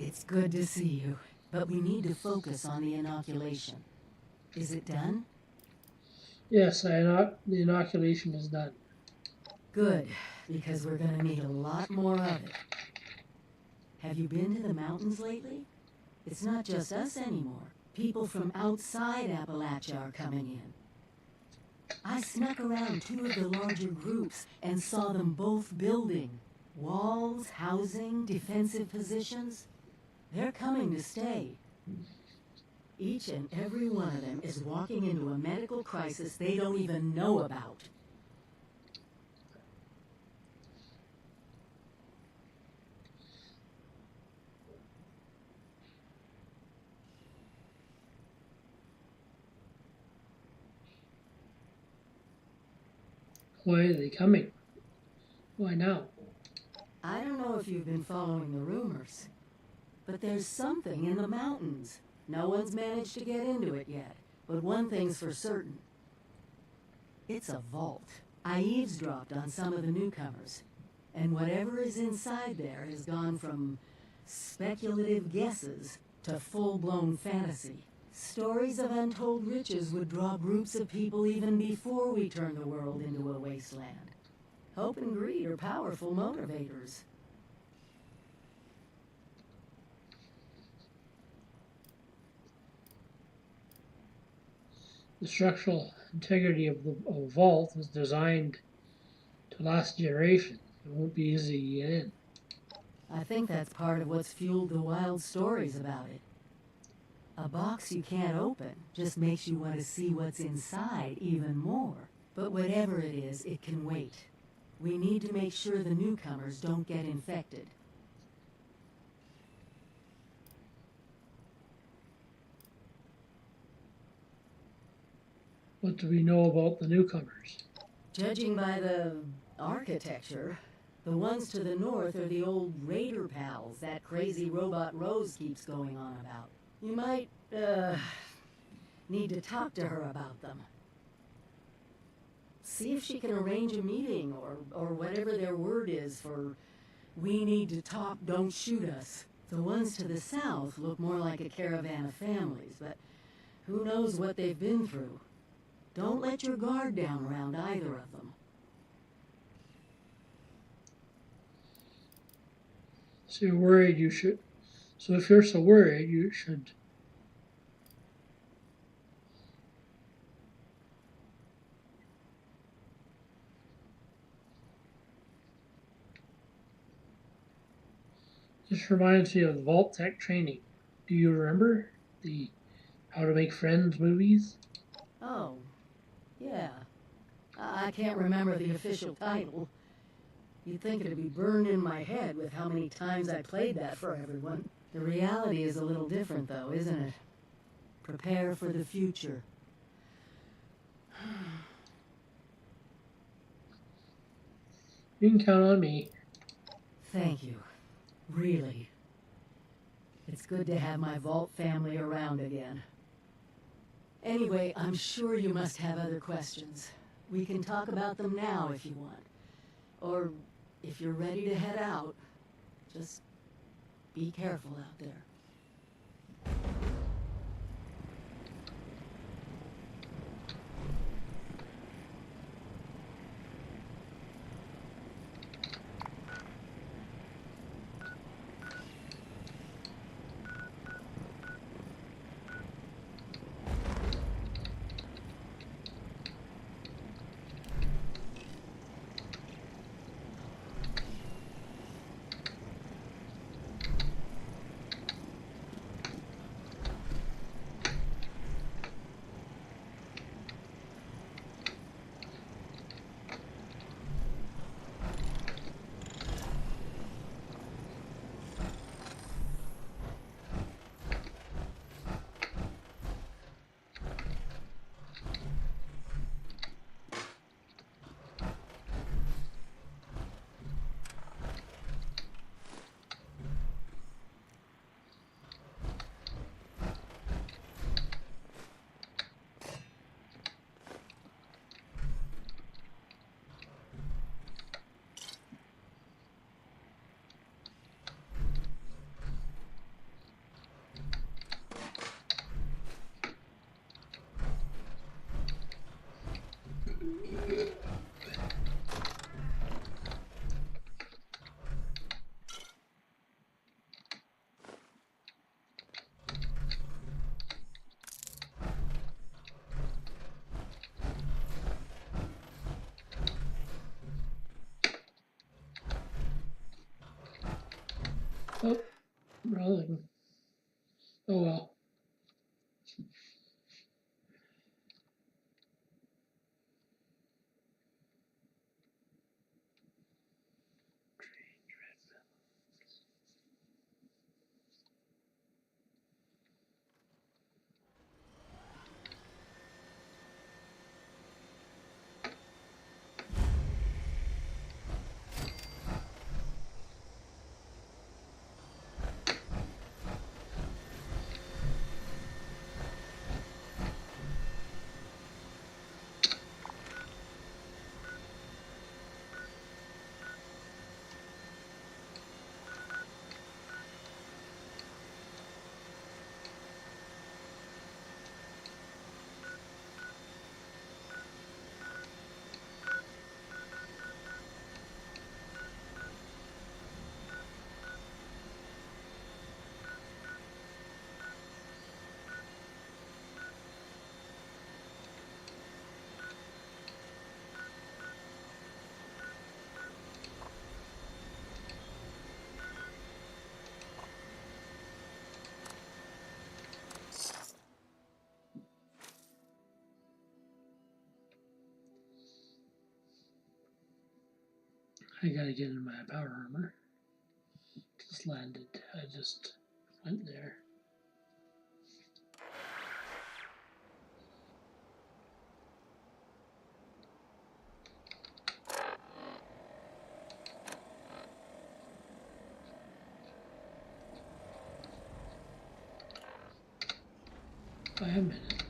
It's good to see you, but we need to focus on the inoculation. Is it done? Yes, the inoculation is done. Good, because we're going to need a lot more of it. Have you been to the mountains lately? It's not just us anymore. People from outside Appalachia are coming in. I snuck around 2 of the larger groups and saw them both building. Walls, housing, defensive positions. They're coming to stay. Each and every one of them is walking into a medical crisis they don't even know about. Why are they coming? Why now? I don't know if you've been following the rumors, but there's something in the mountains. No one's managed to get into it yet, but one thing's for certain. It's a vault. I eavesdropped on some of the newcomers, and whatever is inside there has gone from speculative guesses to full-blown fantasy. Stories of untold riches would draw groups of people even before we turn the world into a wasteland. Hope and greed are powerful motivators. The structural integrity of the vault is designed to last generations. It won't be easy to get in. I think that's part of what's fueled the wild stories about it. A box you can't open just makes you want to see what's inside even more. But whatever it is, it can wait. We need to make sure the newcomers don't get infected. What do we know about the newcomers? Judging by the architecture, the ones to the north are the old raider pals that crazy robot Rose keeps going on about. You might, need to talk to her about them. See if she can arrange a meeting or whatever their word is for we need to talk, don't shoot us. The ones to the south look more like a caravan of families, but who knows what they've been through. Don't let your guard down around either of them. So you're worried you should... So if you're so worried, you should... This reminds me of the Vault Tech training. Do you remember the How to Make Friends movies? Oh, yeah. I can't remember the official title. You'd think it'd be burned in my head with how many times I played that for everyone. The reality is a little different, though, isn't it? Prepare for the future. You can count on me. Thank you. Really. It's good to have my Vault family around again. Anyway, I'm sure you must have other questions. We can talk about them now if you want. Or if you're ready to head out, just be careful out there. Oh, rolling. Oh well. I gotta get in my power armor. Just landed. I just went there. By a minute.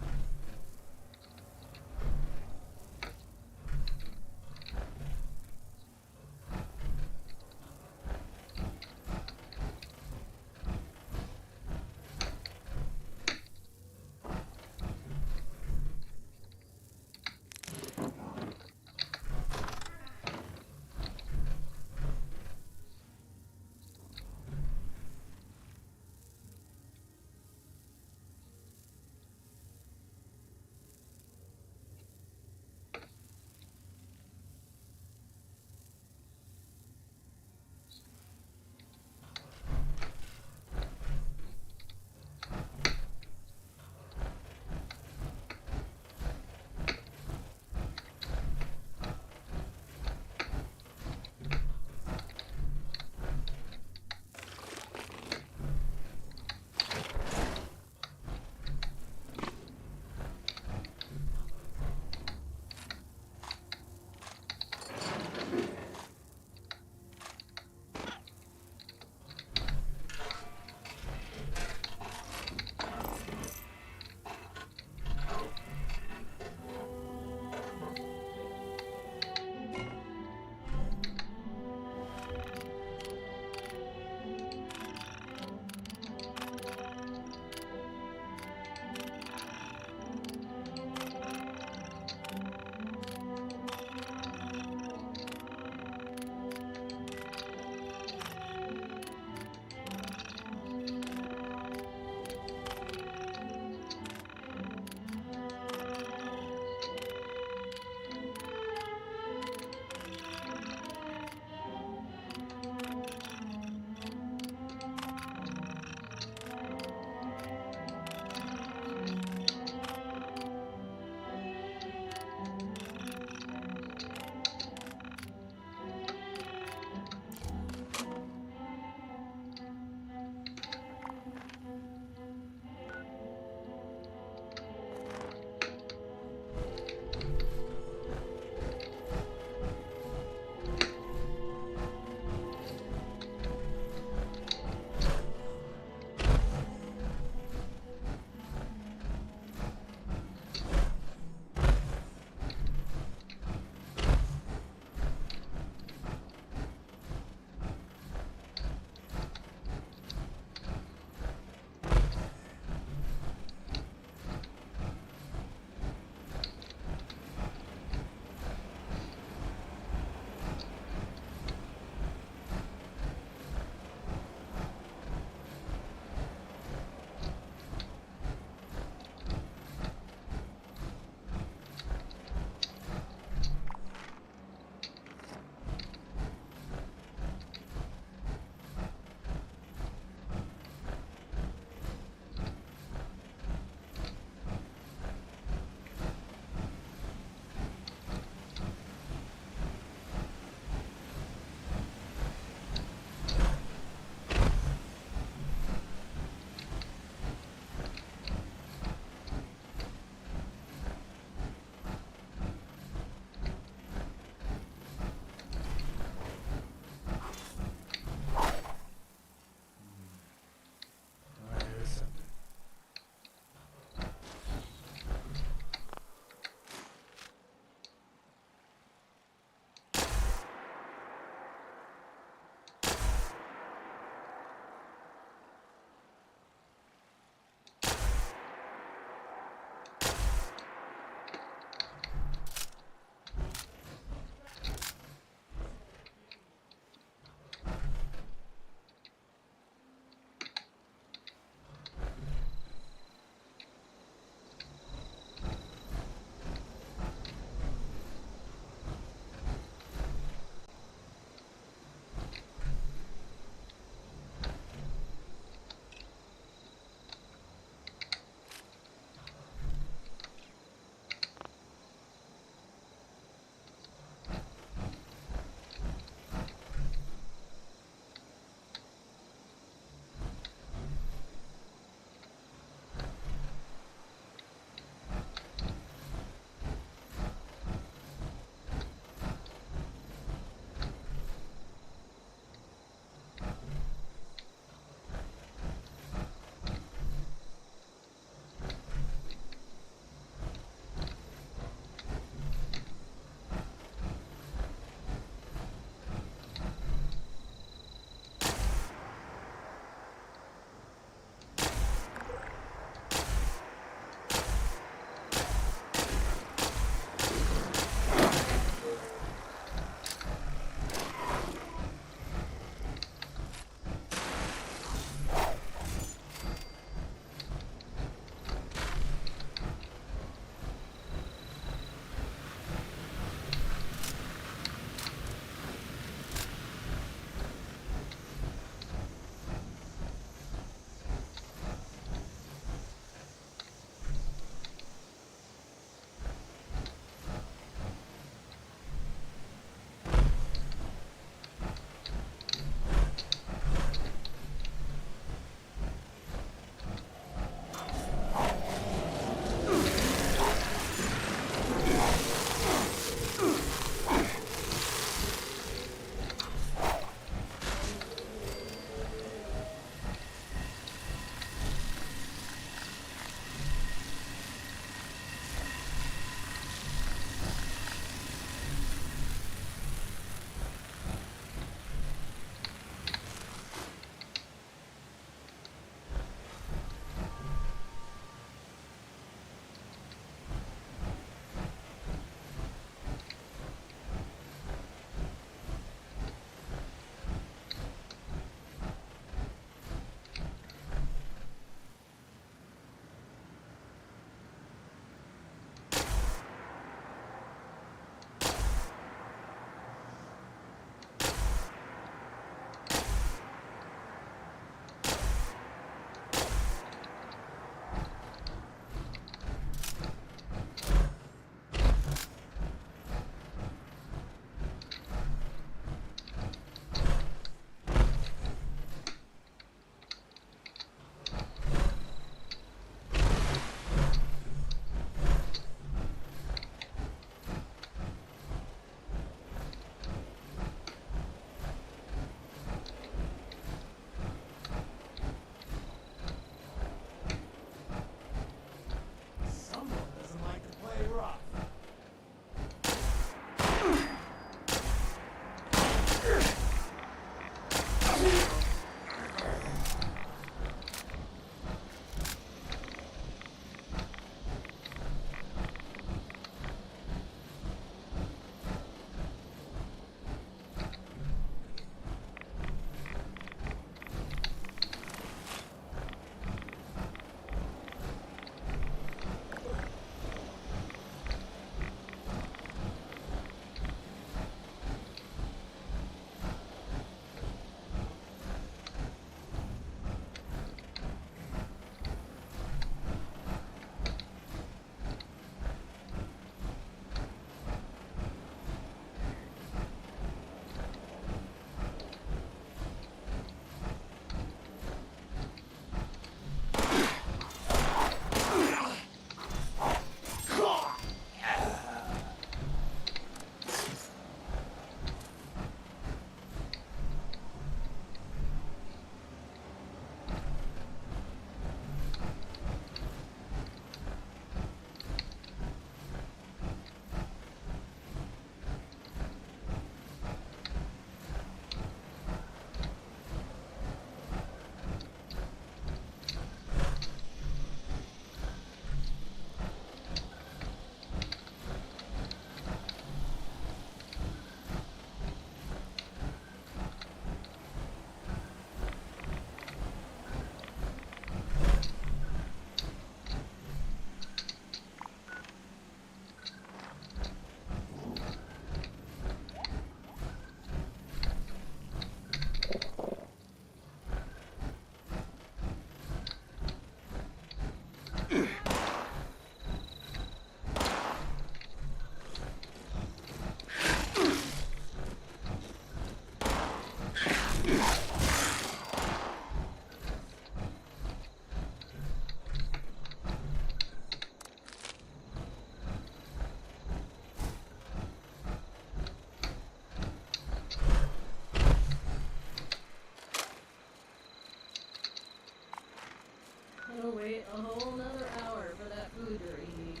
Gotta wait a whole nother hour for that food to reheat.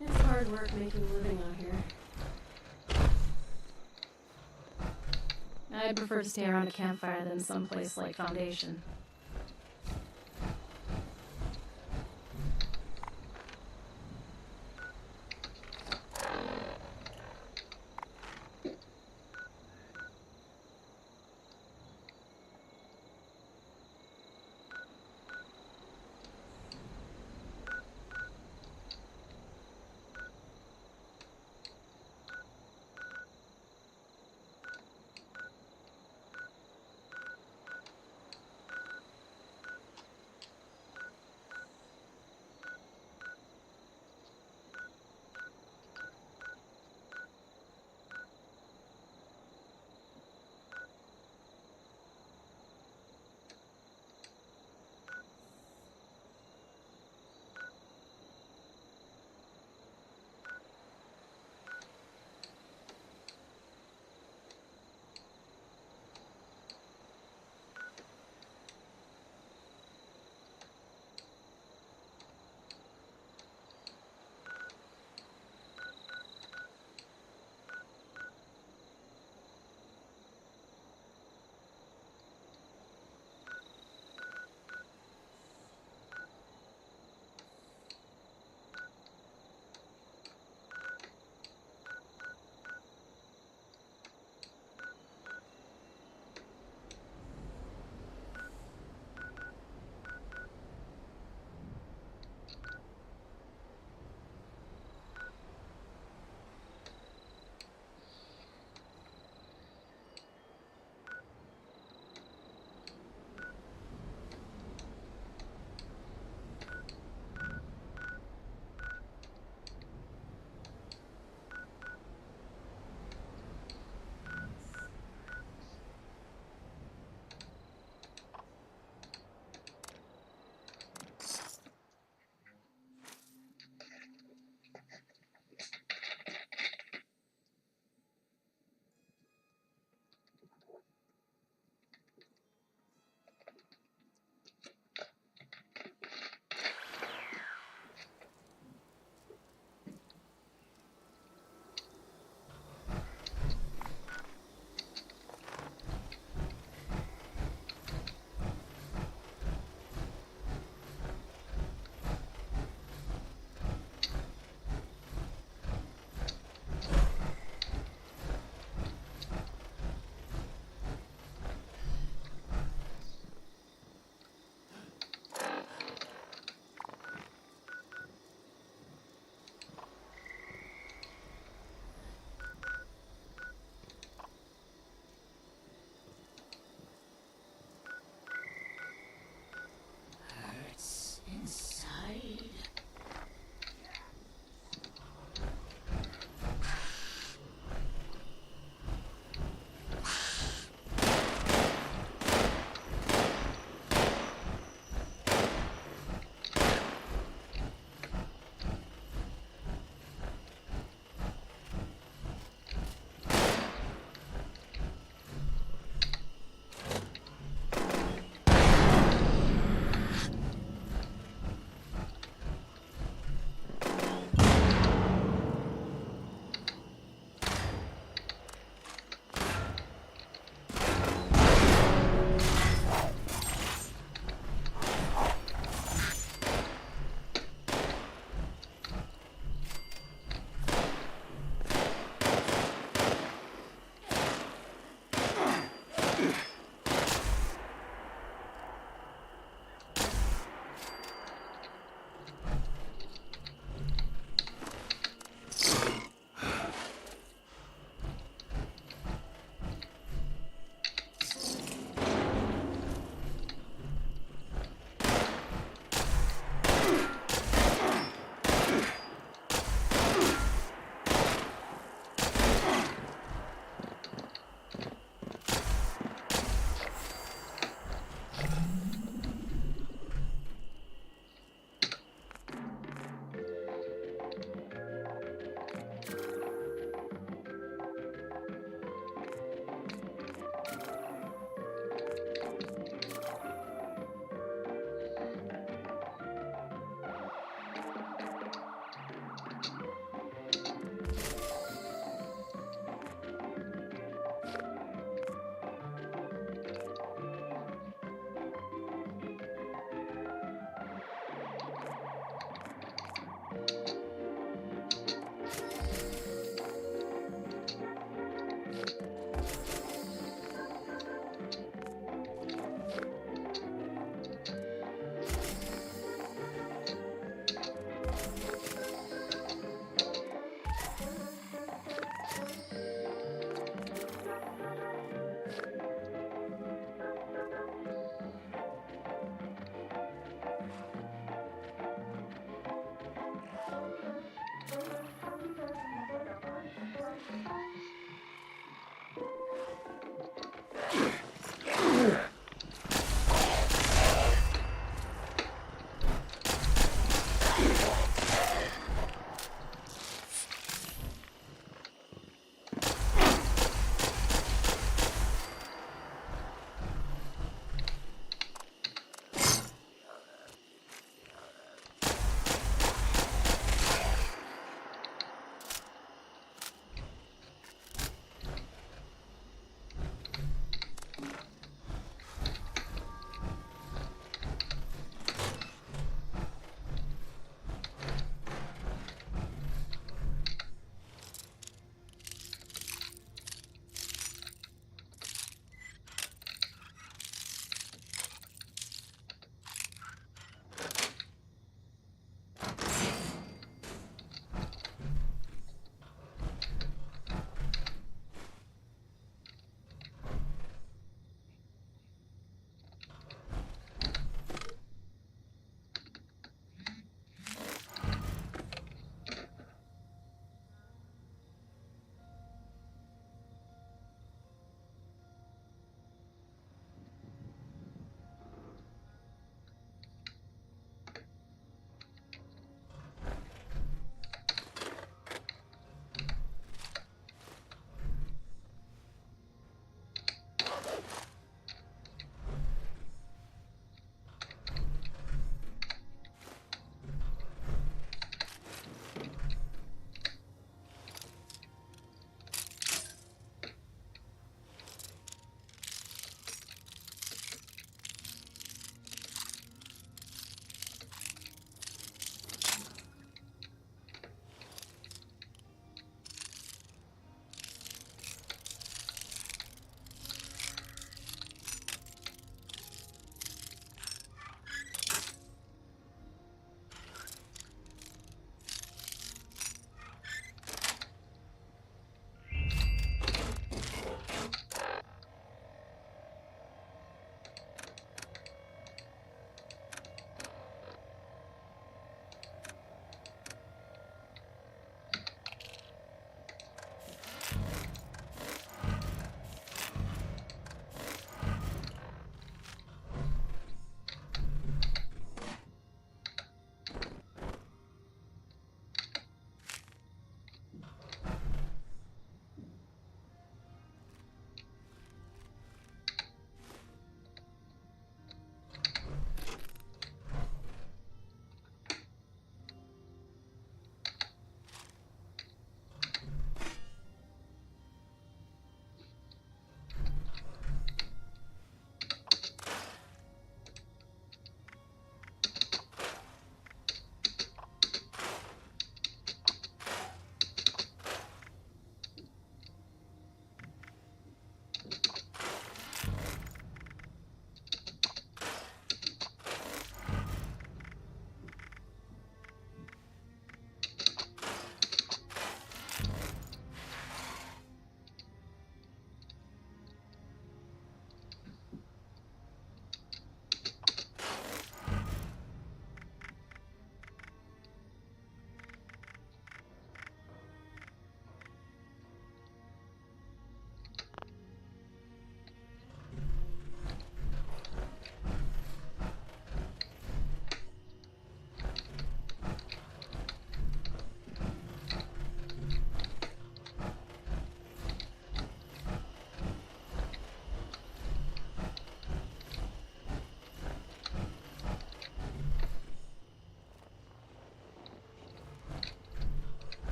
It's hard work making a living out here. I'd prefer to stay around a campfire than someplace like Foundation.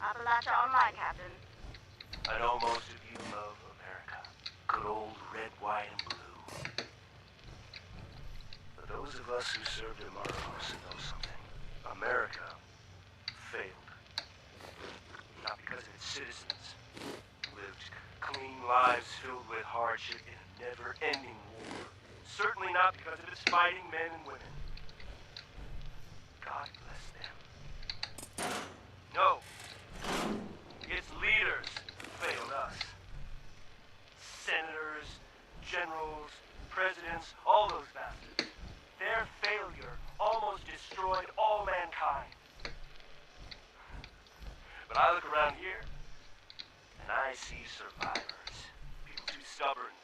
Appalachia online, Captain. I know most of you love America. Good old red, white, and blue. us who served in Marcos know something. America failed. Not because of its citizens lived clean lives filled with hardship in a never-ending war. Certainly not because of its fighting men and women. God bless them. No. Its leaders failed us. Senators, generals, presidents, all those bastards. Their failure almost destroyed all mankind. But I look around here, and I see survivors. People too stubborn,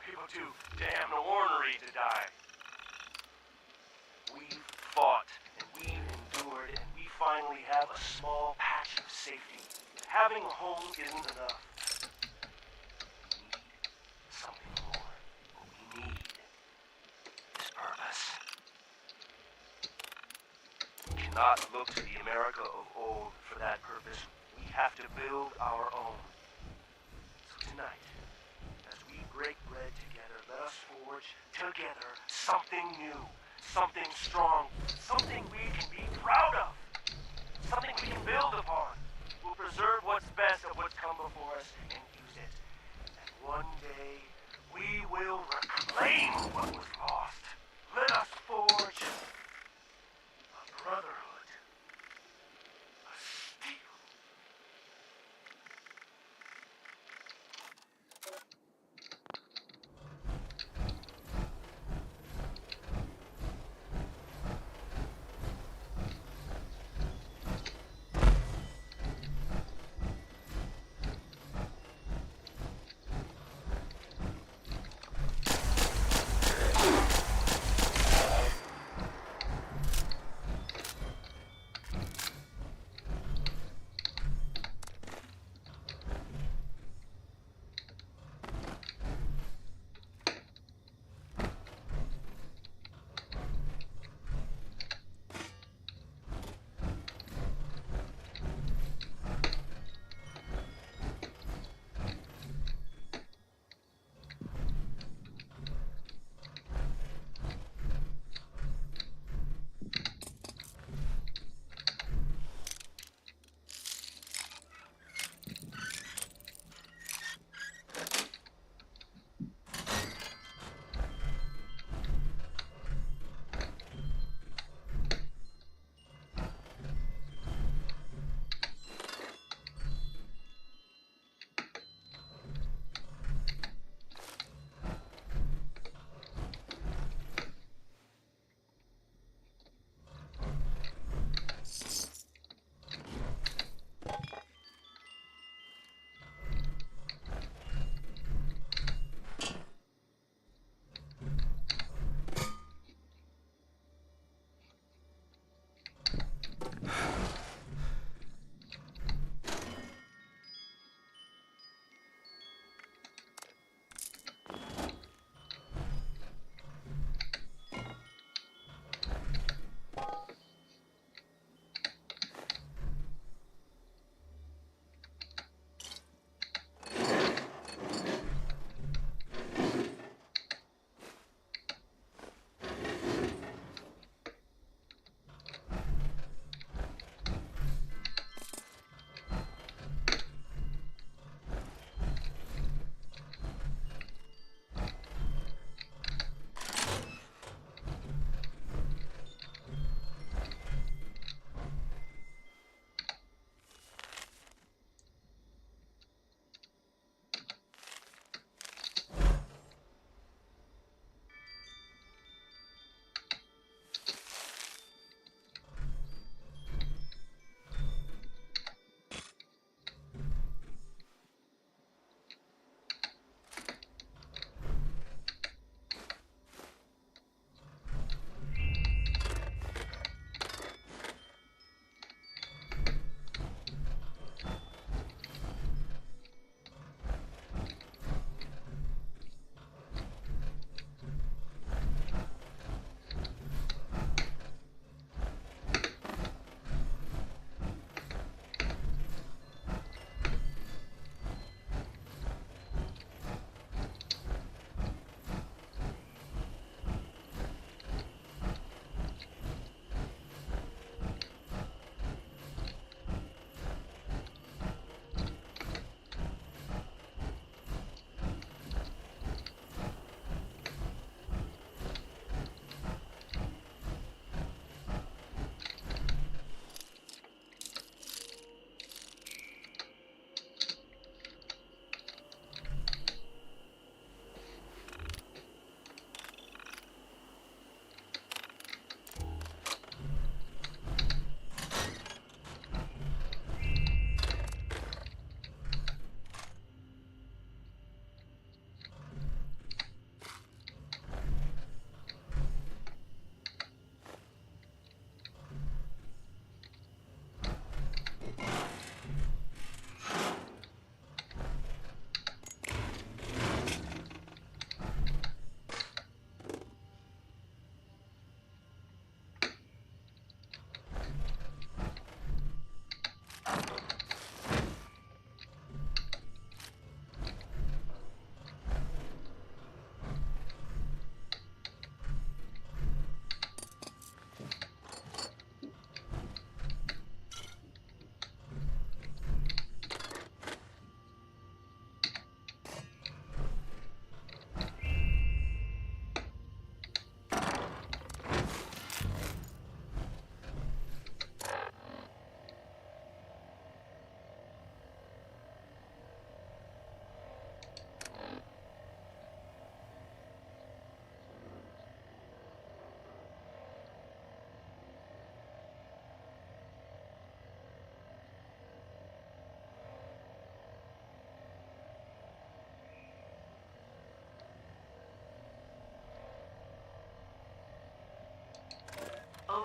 people too damn ornery to die. We've fought, and we've endured, and we finally have a small patch of safety. Having a home isn't enough. We need something more. What we need is purpose. We cannot look to the America of old for that purpose. We have to build our own. So tonight, as we break bread together, let us forge together something new, something strong, something we can be proud of, something we can build upon. We'll preserve what's best of what's come before us and use it. And one day, we will reclaim what was lost. Let us forge a brotherhood, a steel.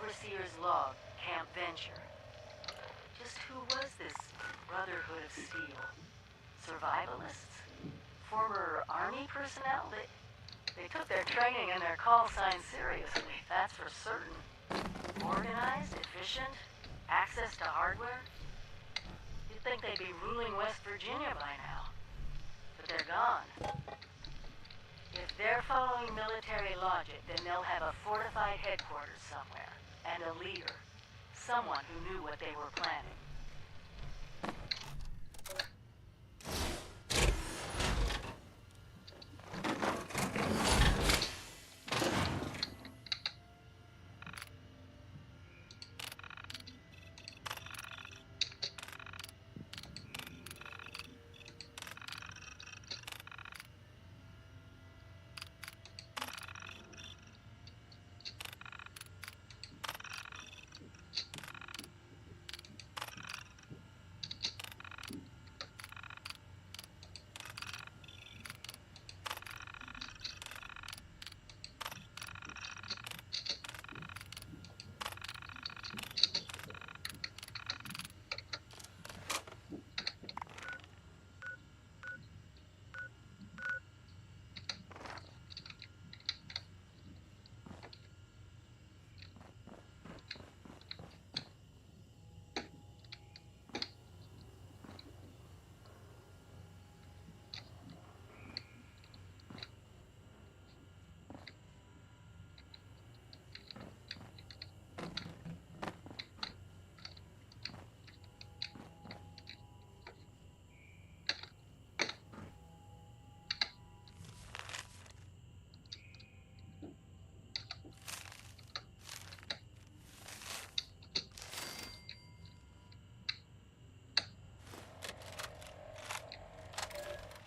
Overseer's log, Camp Venture. Just who was this Brotherhood of Steel? Survivalists? Former Army personnel? They took their training and their call signs seriously, that's for certain. Organized, efficient, access to hardware. You'd think they'd be ruling West Virginia by now. But they're gone. If they're following military logic, then they'll have a fortified headquarters somewhere. And a leader. Someone who knew what they were planning.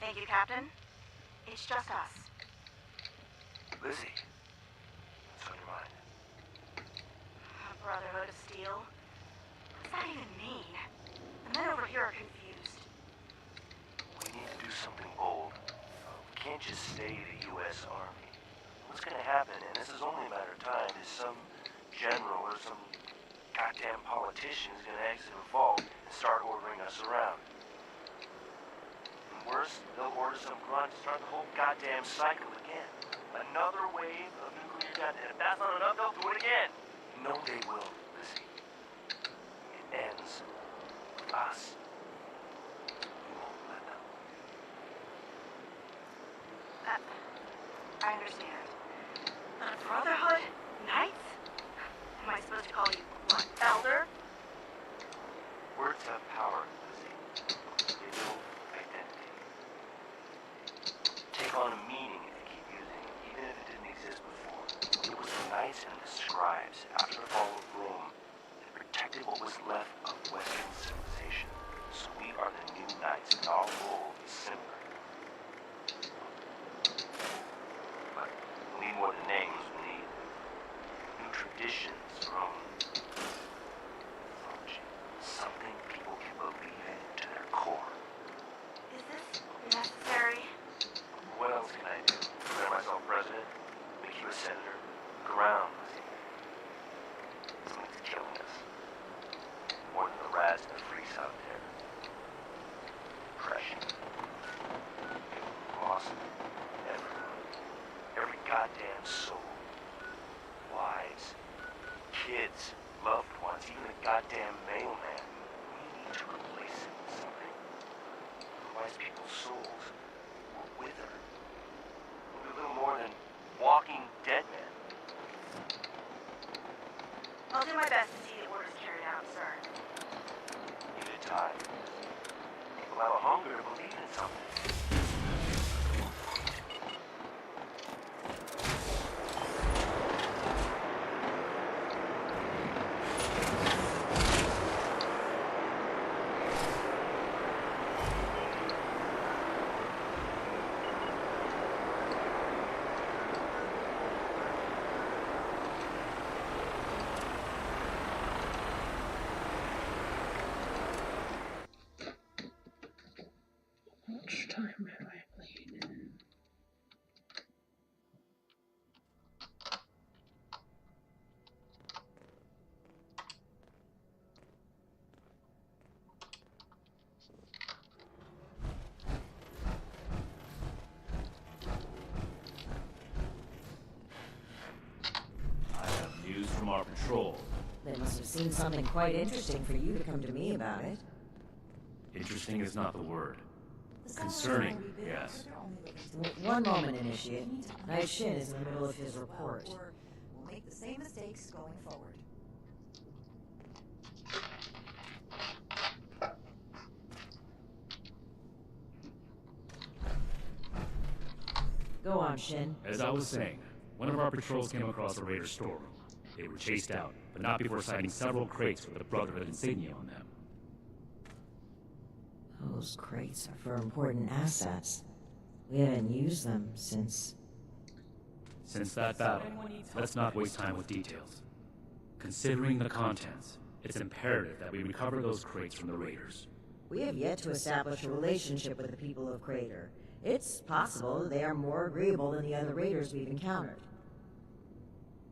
Thank you, Captain. It's just us. Lizzie, what's on your mind? A Brotherhood of Steel? What's that even mean? The men over here are confused. We need to do something bold. We can't just stay the U.S. Army. What's gonna happen, and this is only a matter of time, is some general or some goddamn politician is gonna exit the vault and start ordering us around. Worse, they'll order some grunt to start the whole goddamn cycle again. Another wave of nuclear death, and if that's not enough, they'll do it again. No, they will, Lizzie. It ends with us. We won't let them. I understand. Brotherhood? Knights? Am I supposed to call you, what, Elder? Words have power, Lizzie. They build identity. Take on a meaning if you keep using it, even if it didn't exist before. It was the knights and the scribes, after the fall of Rome, that protected what was left of Western civilization. So we are the new knights, and our role is similar. But we need more than names. We need new traditions from something people can believe in to their core. Is this necessary? What else can I do? Declare myself president? Make you a senator? Look around, Lizzie. Something's killing us. More than the rats and the freaks out there. Depression. Loss. Everyone. Every goddamn soul. Wives. Kids. Loved ones. Even the goddamn mailman. We need to replace it with something. Otherwise people's souls will wither. We'll be little more than walking dead men. I'll do my best to see the orders carried out, sir. Give it time. People have a hunger to believe in something. How much time have I played? our patrol. They must have seen something quite interesting for you to come to me about it. Interesting is not the word. Concerning, yes. One moment, Initiate. Knight Shin is in the middle of his report. We'll make the same mistakes going forward. Go on, Shin. As I was saying, one of our patrols came across a raider storeroom. They were chased out, but not before sighting several crates with the Brotherhood insignia on them. Those crates are for important assets. We haven't used them since... Since that battle, let's not waste time with details. Considering the contents, it's imperative that we recover those crates from the raiders. We have yet to establish a relationship with the people of Crater. It's possible they are more agreeable than the other raiders we've encountered.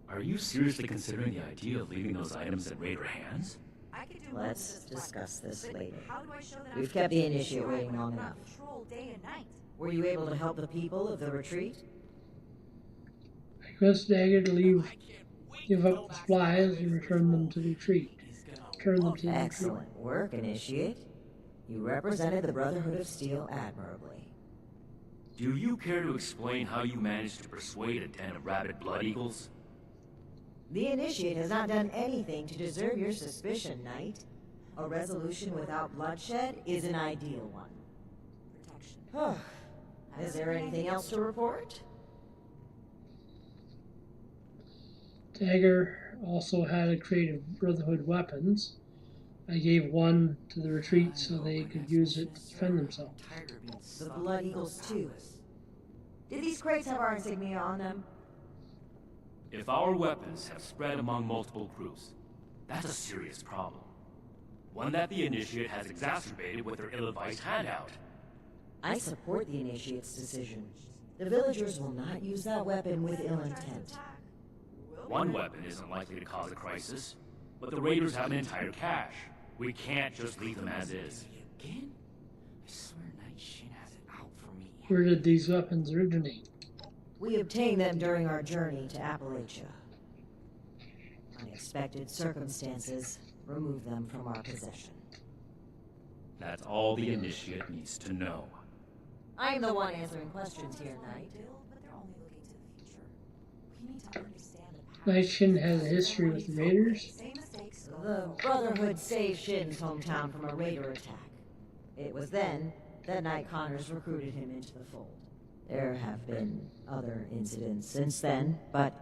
Are you seriously considering the idea of leaving those items in raider hands? Let's discuss this later. We've kept the Initiate waiting long enough. Day and night. Were you able to help the people of the retreat? I request Dagger to give up the supplies and return them to the retreat. Return them to the retreat. Excellent work, Initiate. You represented the Brotherhood of Steel admirably. Do you care to explain how you managed to persuade a den of rabid blood eagles? The Initiate has not done anything to deserve your suspicion, Knight. A resolution without bloodshed is an ideal one. Protection. Is there anything else to report? Dagger also had a crate of Brotherhood weapons. I gave one to the retreat so they could use it to defend themselves. The Blood Eagles, too. Did these crates have our insignia on them? If our weapons have spread among multiple groups, that's a serious problem. One that the Initiate has exacerbated with their ill-advised handout. I support the Initiate's decision. The villagers will not use that weapon with ill intent. One weapon isn't likely to cause a crisis, but the raiders have an entire cache. We can't just leave them as is. Again? I swear Night Shin has it out for me. Where did these weapons originate? We obtained them during our journey to Appalachia. Unexpected circumstances removed them from our possession. That's all the Initiate needs to know. I am the one answering questions here, Knight. But they're only looking to the future. We need to understand the past. Night Shin has a history with the Raiders. Same mistakes going The Brotherhood saved Shin's hometown from a raider attack. It was then that Knight Connors recruited him into the fold. There have been other incidents since then, but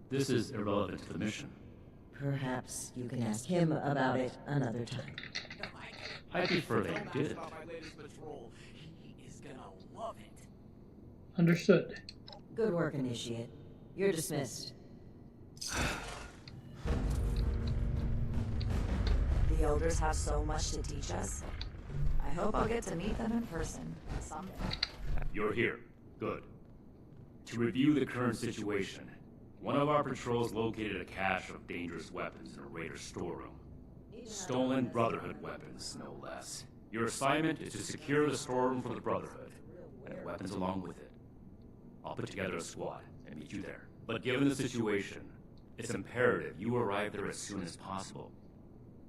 This is irrelevant to the mission. perhaps you can ask him about it another time. I prefer that you didn't. He is gonna love it. Understood. Good work, Initiate. You're dismissed. The elders have so much to teach us. I hope I'll get to meet them in person someday. You're here. Good. To review the current situation, one of our patrols located a cache of dangerous weapons in a raider storeroom. Stolen Brotherhood weapons, no less. Your assignment is to secure the storeroom for the Brotherhood, and the weapons along with it. I'll put together a squad and meet you there. But given the situation, it's imperative you arrive there as soon as possible.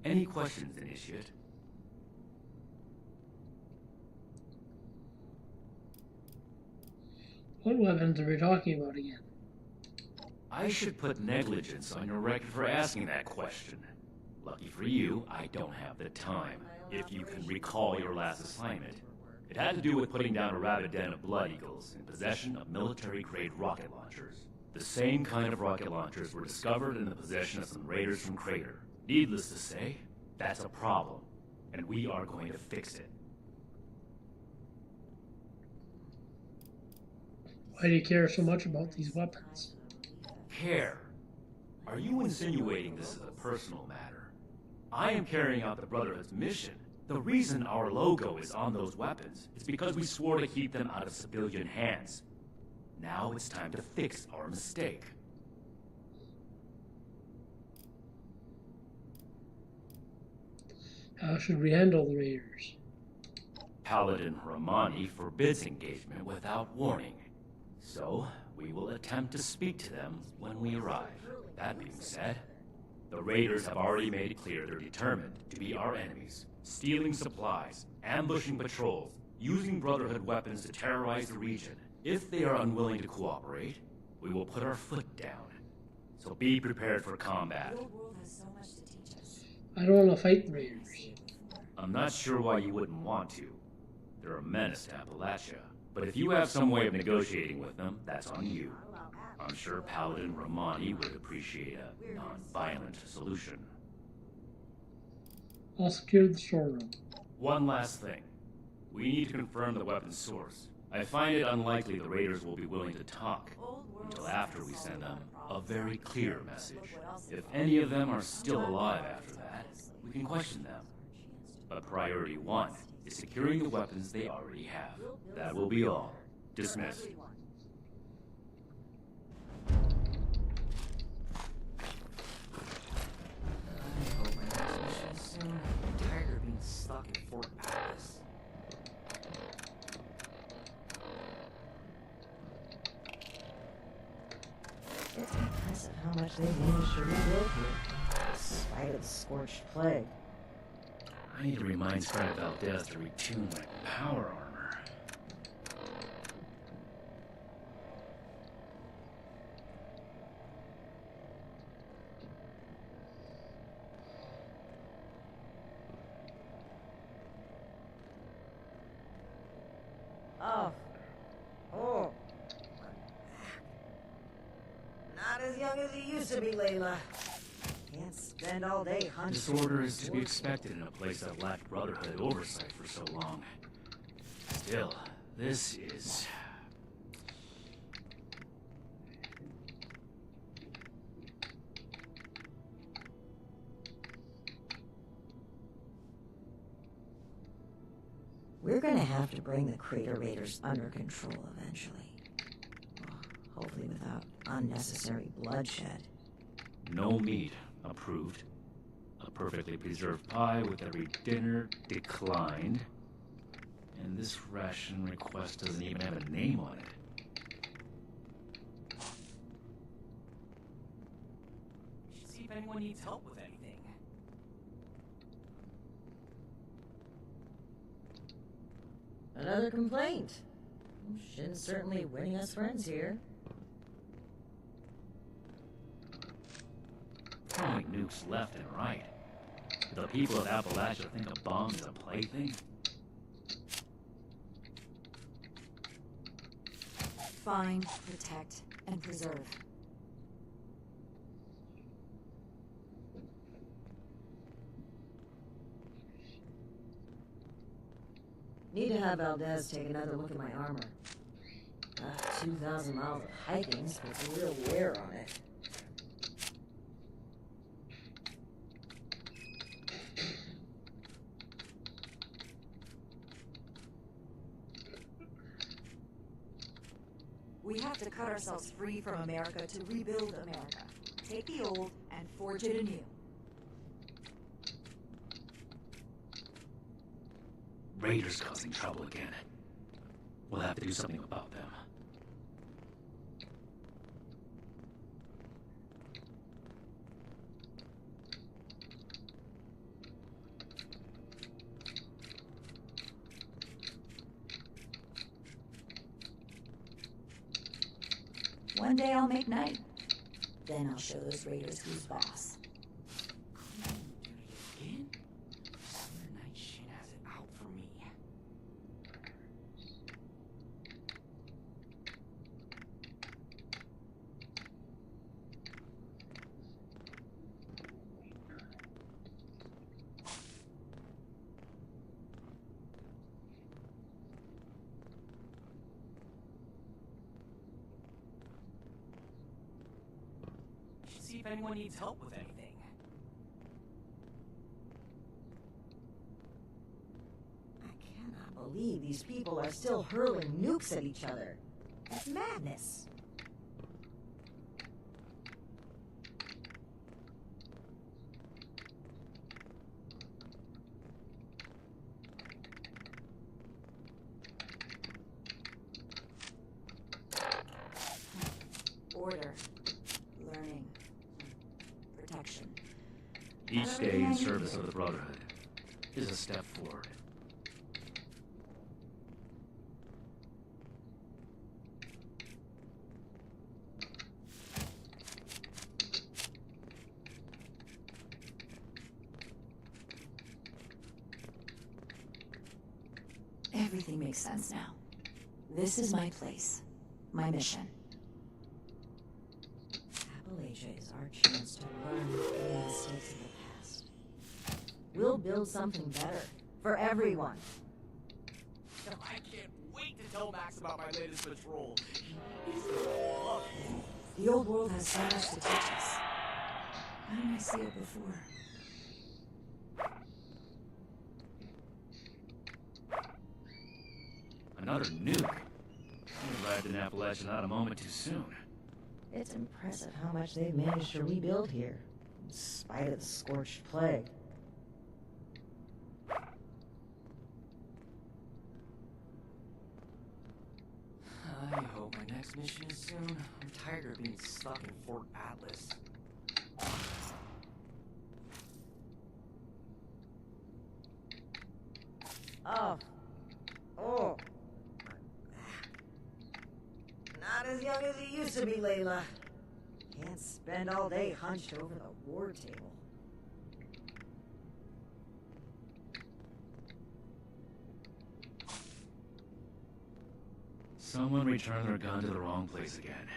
Any questions, Initiate? What weapons are we talking about again? I should put negligence on your record for asking that question. Lucky for you, I don't have the time. If you can recall your last assignment, it had to do with putting down a rabid den of blood eagles in possession of military-grade rocket launchers. The same kind of rocket launchers were discovered in the possession of some raiders from Crater. Needless to say, that's a problem, and we are going to fix it. Why do you care so much about these weapons? Care? Are you insinuating this is a personal matter? I am carrying out the Brotherhood's mission. The reason our logo is on those weapons is because we swore to keep them out of civilian hands. Now it's time to fix our mistake. How should we handle the Raiders? Paladin Romani forbids engagement without warning. So, we will attempt to speak to them when we arrive. That being said, the Raiders have already made it clear they're determined to be our enemies, stealing supplies, ambushing patrols, using Brotherhood weapons to terrorize the region. If they are unwilling to cooperate, we will put our foot down. So be prepared for combat. I don't want to fight the Raiders. I'm not sure why you wouldn't want to. They're a menace to Appalachia. But if you have some way of negotiating with them, that's on you. I'm sure Paladin Romani would appreciate a non-violent solution. I'll secure the storeroom. One last thing. We need to confirm the weapon's source. I find it unlikely the Raiders will be willing to talk until after we send them a very clear message. If any of them are still alive after that, we can question them. But priority one is securing the weapons they already have. That will be all. Dismissed. Tired of being stuck in Fort Atlas. It's impressive how much they've managed to rebuild here, despite of the scorched plague. I need to remind Scarlet Valdez to retune my power armor. Oh. Not as young as you used to be, Layla. Can't spend all day hunting. Disorder is to be expected in a place that lacked Brotherhood oversight for so long. Still, this is... We're gonna have to bring the Crater Raiders under control eventually. Well, hopefully without unnecessary bloodshed. No meat approved. A perfectly preserved pie with every dinner declined. And this ration request doesn't even have a name on it. Should see if anyone needs help with anything. Another complaint. Shin's certainly winning us friends here. Throwing nukes left and right. Do the people of Appalachia think a bomb is a plaything? Find, protect, and preserve. Need to have Valdez take another look at my armor. 2,000 miles of hiking puts a real wear on it. We have to cut ourselves free from America to rebuild America. Take the old and forge it anew. Raiders causing trouble again. We'll have to do something about them. One day I'll make night. Then I'll show those raiders who's boss. Again? I swear Night Shin has it out for me. Should see if anyone needs help with anything. I cannot believe these people are still hurling nukes at each other. It's madness. Order. Learning. protection. Each day in service of the Brotherhood is a step forward. Everything makes sense now. This is my place. My mission. Appalachia is our chance to learn from the mistakes of the past. We'll build something better for everyone. I can't wait to tell Max about my latest patrol. He's gonna love it. The old world has so much to teach us. Why didn't I see it before? Another nuke. We arrived in Appalachia not a moment too soon. It's impressive how much they've managed to rebuild here, in spite of the scorched plague. I hope my next mission is soon. I'm tired of being stuck in Fort Atlas. Oh. Not as young as he used to be, Layla. Can't spend all day hunched over the war table. Someone returned their gun to the wrong place again.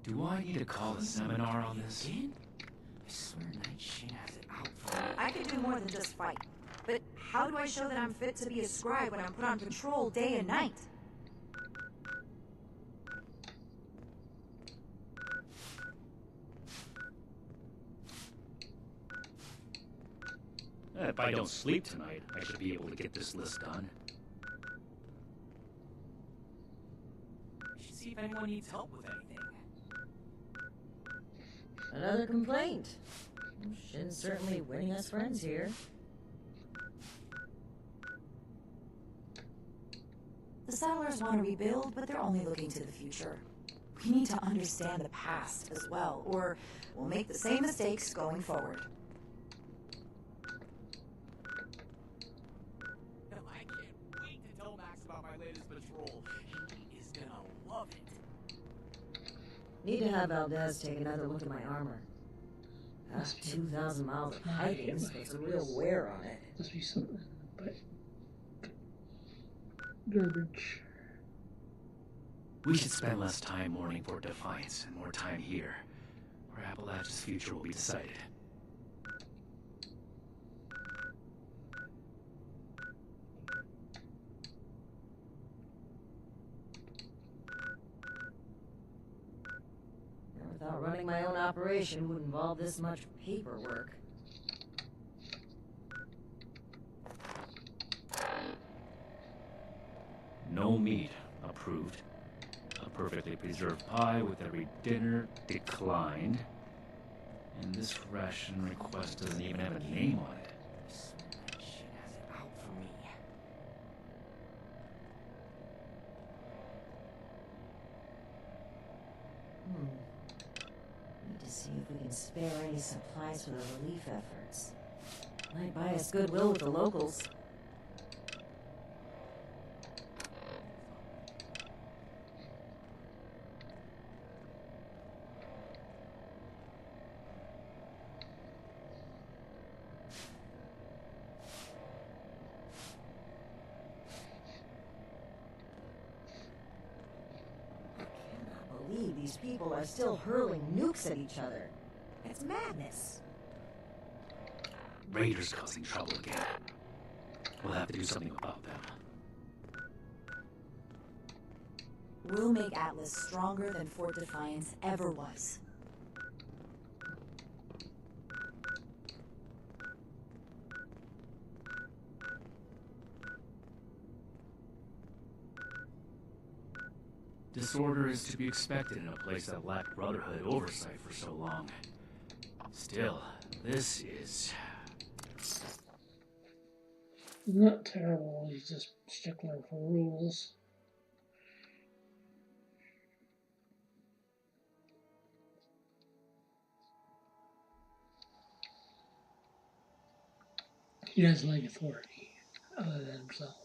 Do I need to call a seminar on this? Again? I swear Night Shin has it out for me. I can do more than just fight. But how do I show that I'm fit to be a scribe when I'm put on patrol day and night? If I don't sleep tonight, I should be able to get this list done. We should see if anyone needs help with anything. Another complaint. Shin's certainly winning us friends here. The settlers want to rebuild, but they're only looking to the future. We need to understand the past as well, or we'll make the same mistakes going forward. I can't wait to tell Max about my latest patrol. He is gonna love it. Need to have Valdez take another look at my armor. Past 2,000 miles of hiking puts a real wear on it. Must be something, but garbage. We should spend less time mourning Fort Defiance and more time here, where Appalachia's future will be decided. Never thought running my own operation would involve this much paperwork. No meat approved. A perfectly preserved pie with every dinner declined. And this ration request doesn't even have a name on it. I swear Night Shin has it out for me. Need to see if we can spare any supplies for the relief efforts. Might buy us goodwill with the locals. These people are still hurling nukes at each other. It's madness. Raiders causing trouble again. We'll have to do something about them. We'll make Atlas stronger than Fort Defiance ever was. Disorder is to be expected in a place that lacked Brotherhood oversight for so long. Still, this is... Not terrible, he's just stickler for rules. He doesn't like authority other than himself.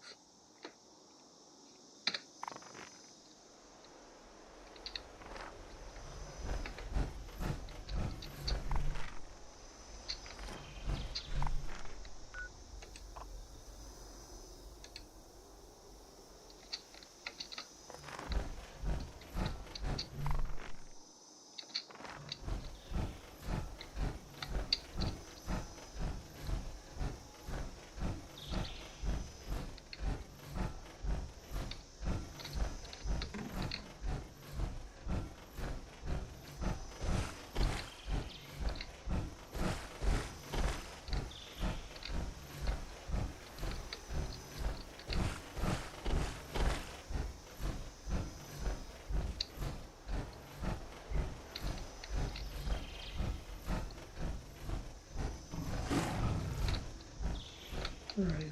Right.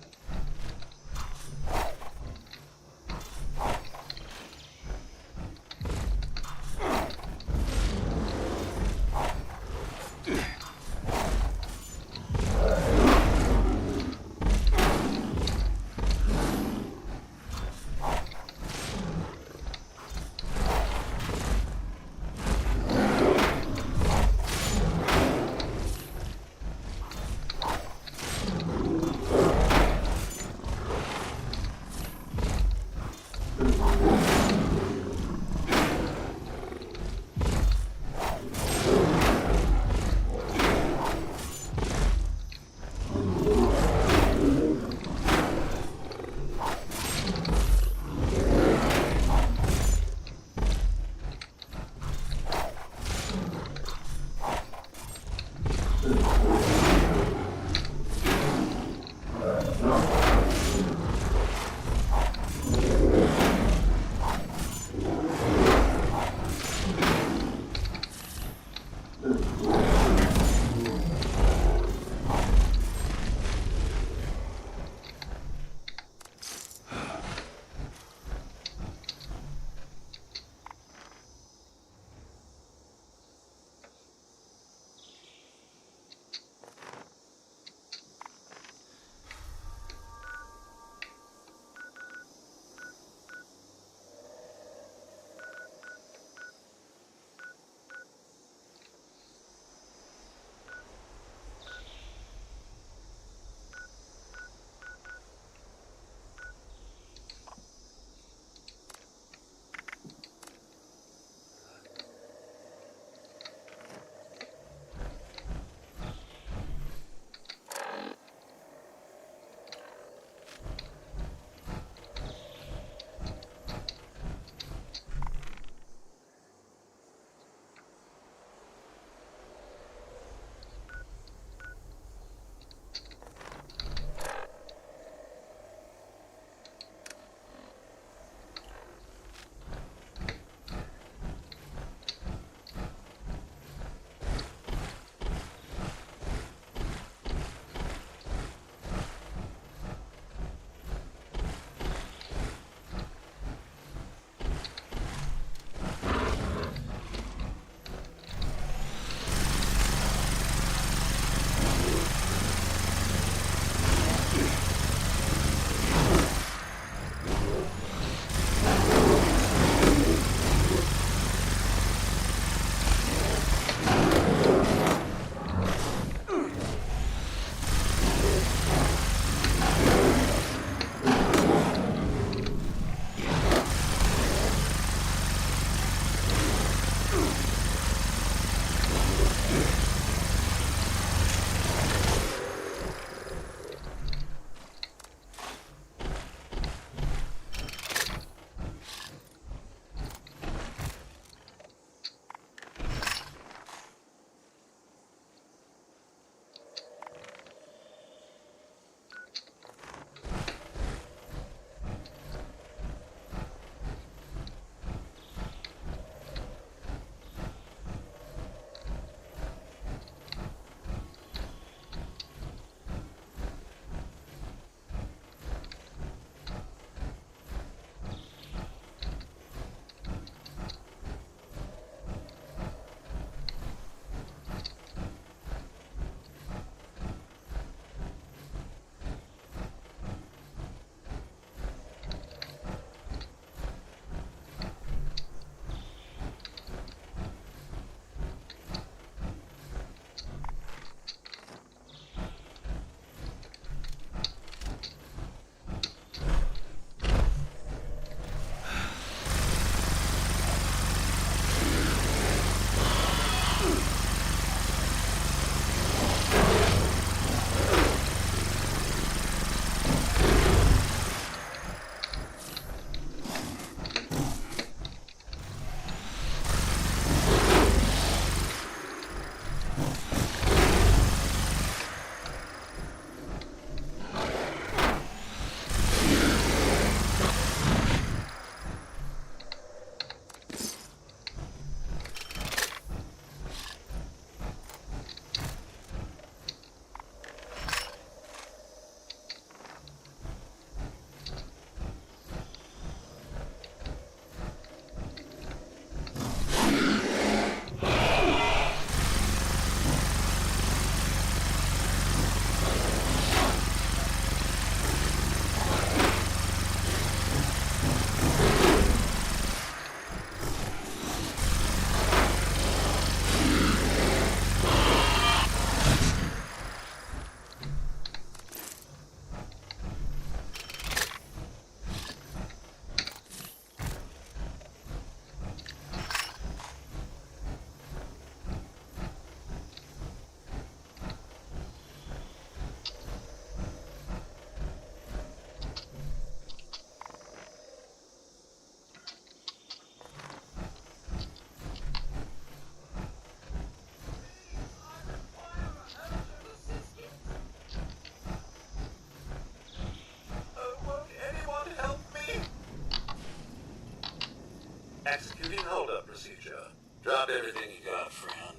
Executing hold-up procedure. Drop everything you got, friend.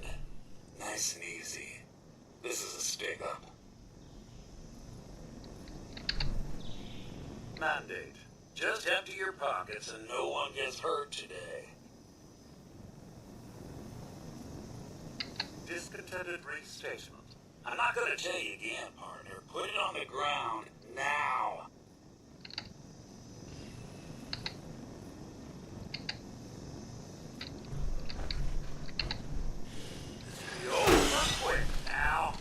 Nice and easy. This is a stick-up. Mandate. Just empty your pockets and no one gets hurt today. Discontented restatement. I'm not gonna tell you again, partner. Put it on the ground, now. This will be over quick now.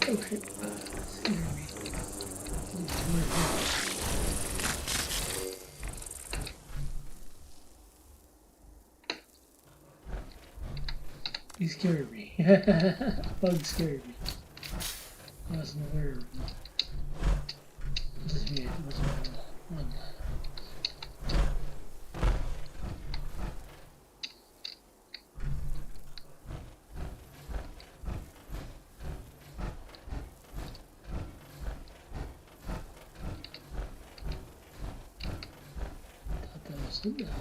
Okay. He scared me. Bug scared me. I wasn't aware of him. This is me. It wasn't one. Thought that was something else.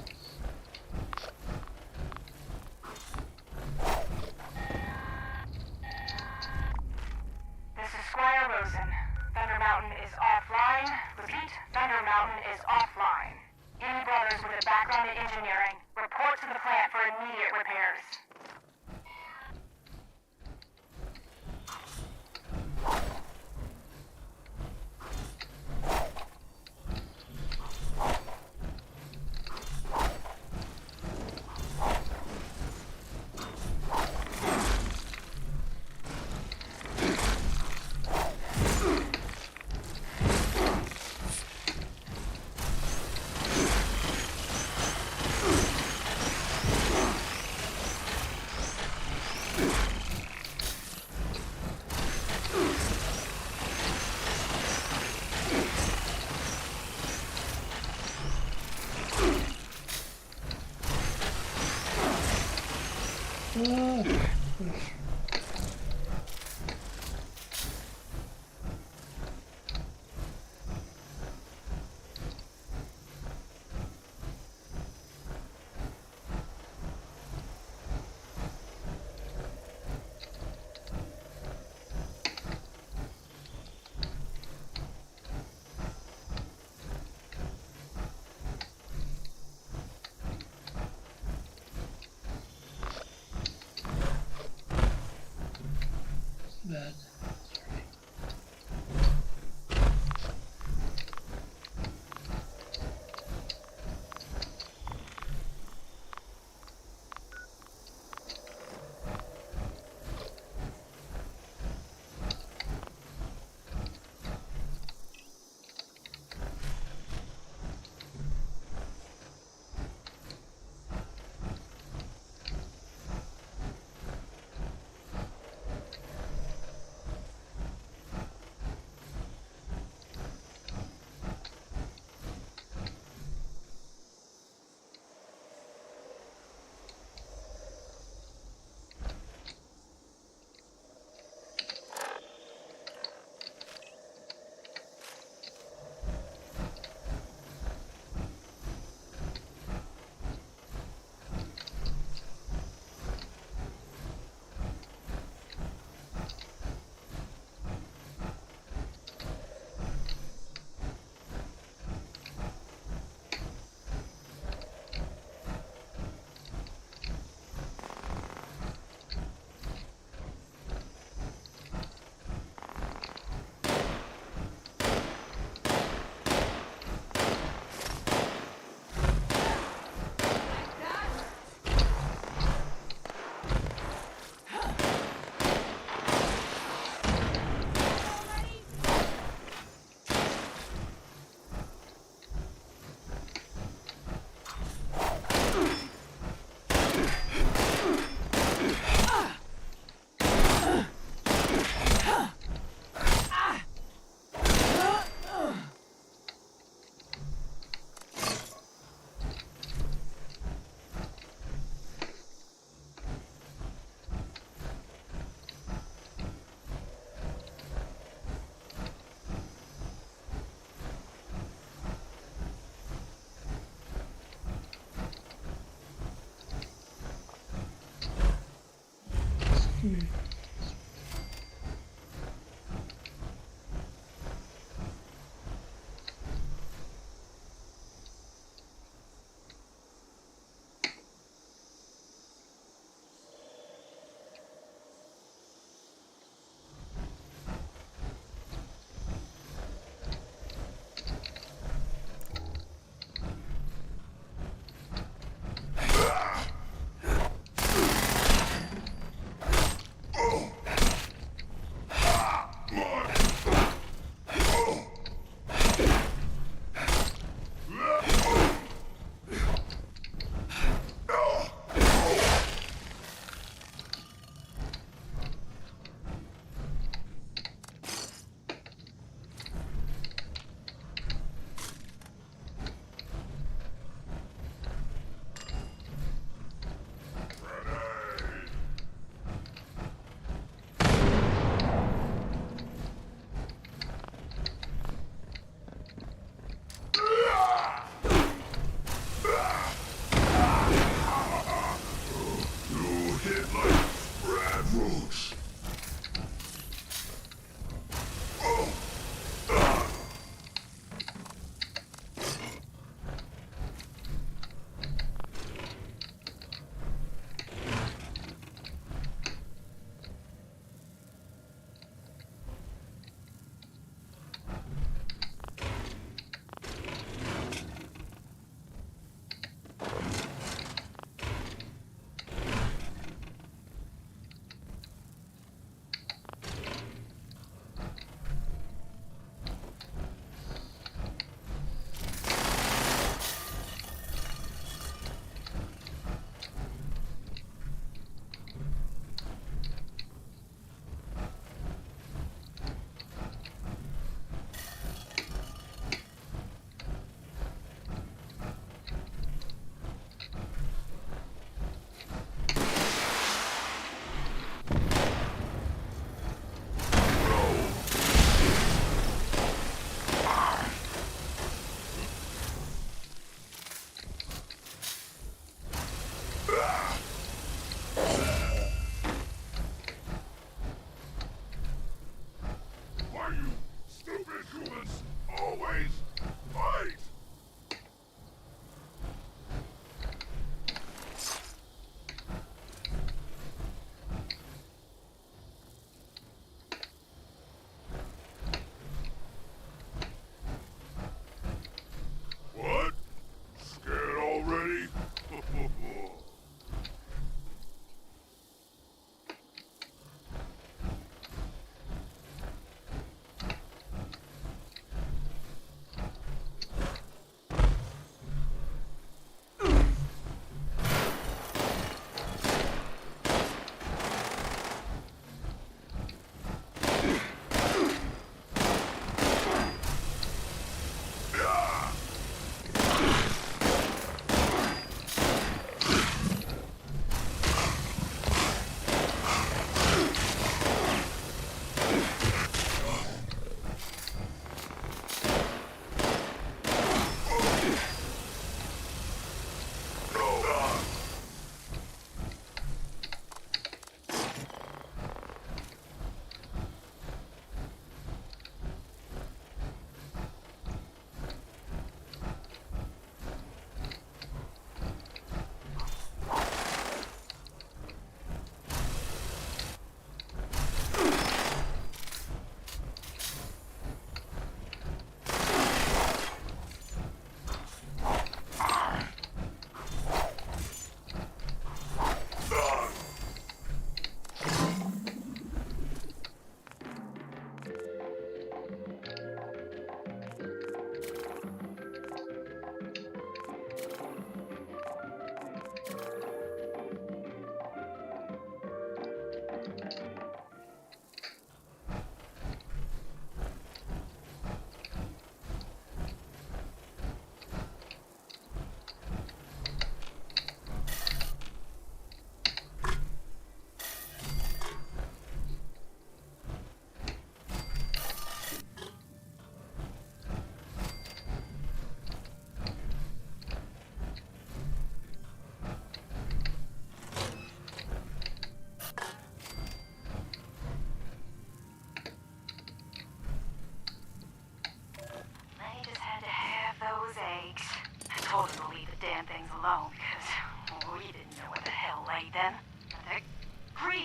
Thunder Mountain is offline. Repeat, Thunder Mountain is offline. Any brothers with a background in engineering, report to the plant for immediate repairs.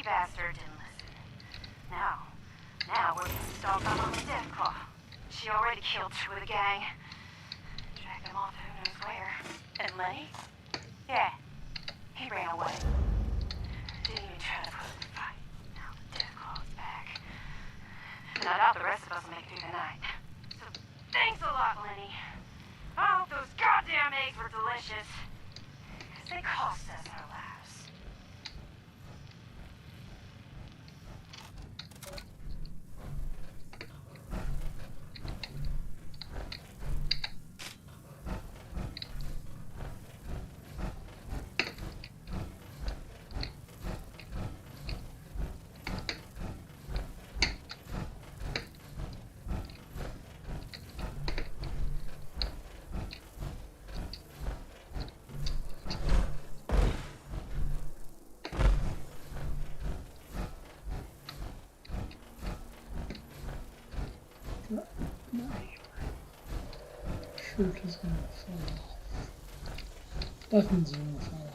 bastard didn't listen. Now we're being stalked up on the death claw. She already killed 2 of the gang. Dragged them off to who knows where. And Lenny? Yeah, he ran away. Didn't even try to put up a fight. Now the death claw's back. And I doubt the rest of us will make it through the night. So thanks a lot, Lenny. I hope those goddamn eggs were delicious. Because they cost us our lives. Shirt is gonna fall off. Buttons are gonna fall off.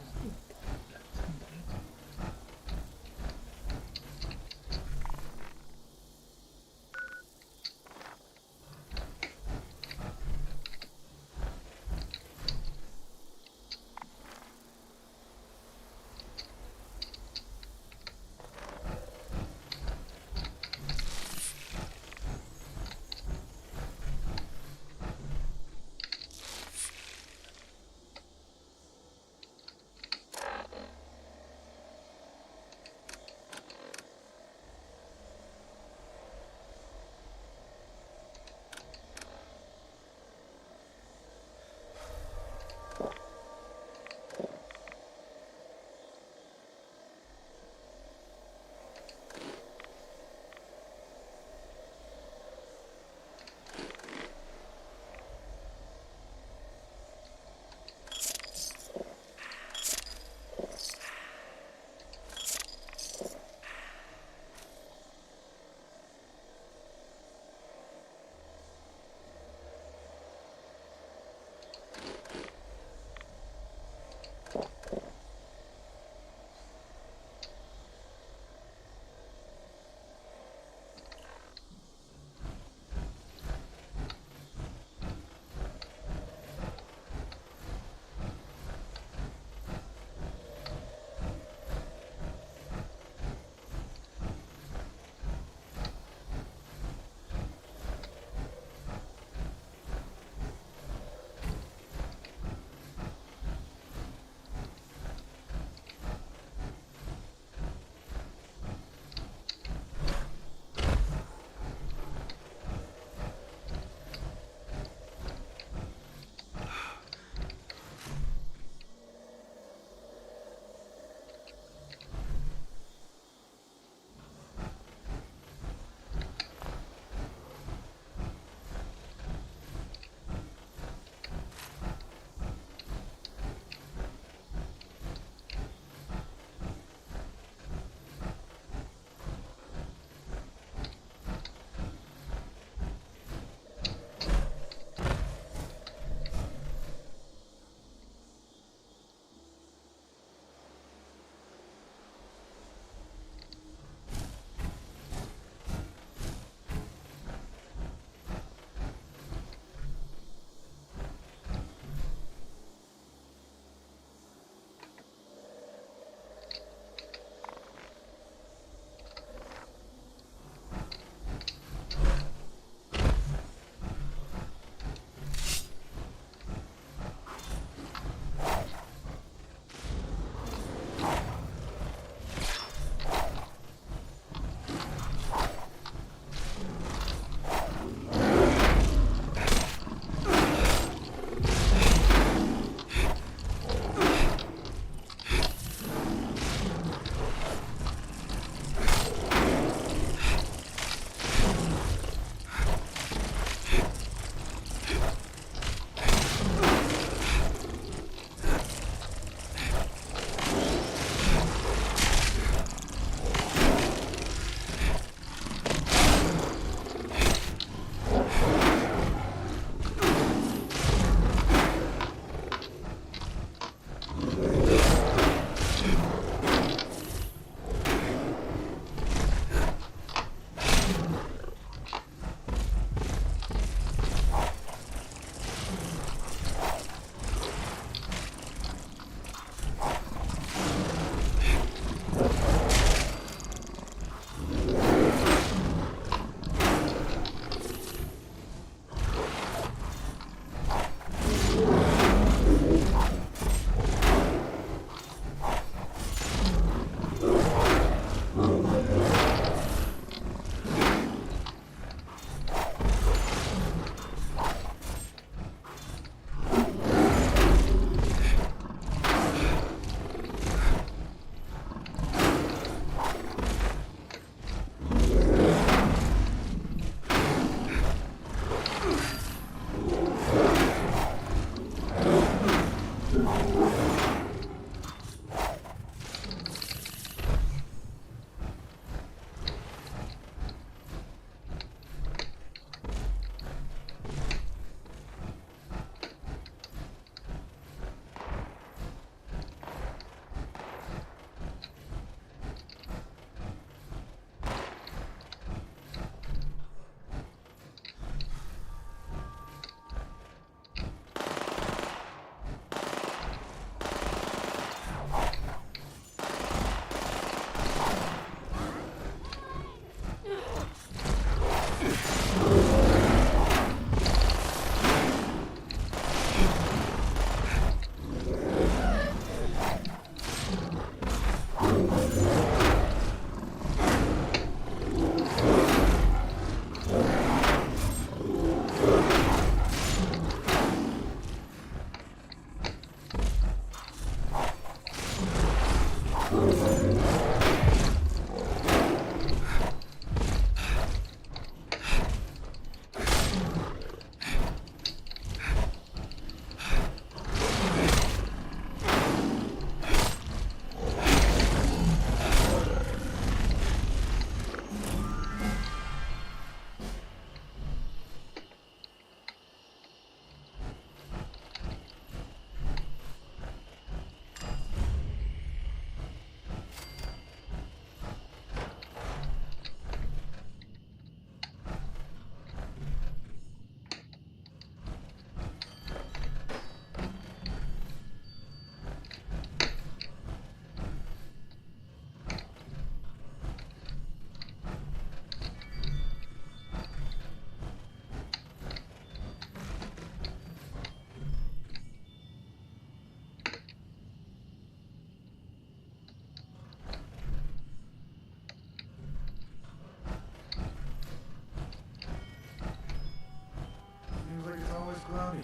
Seems like it's always cloudy.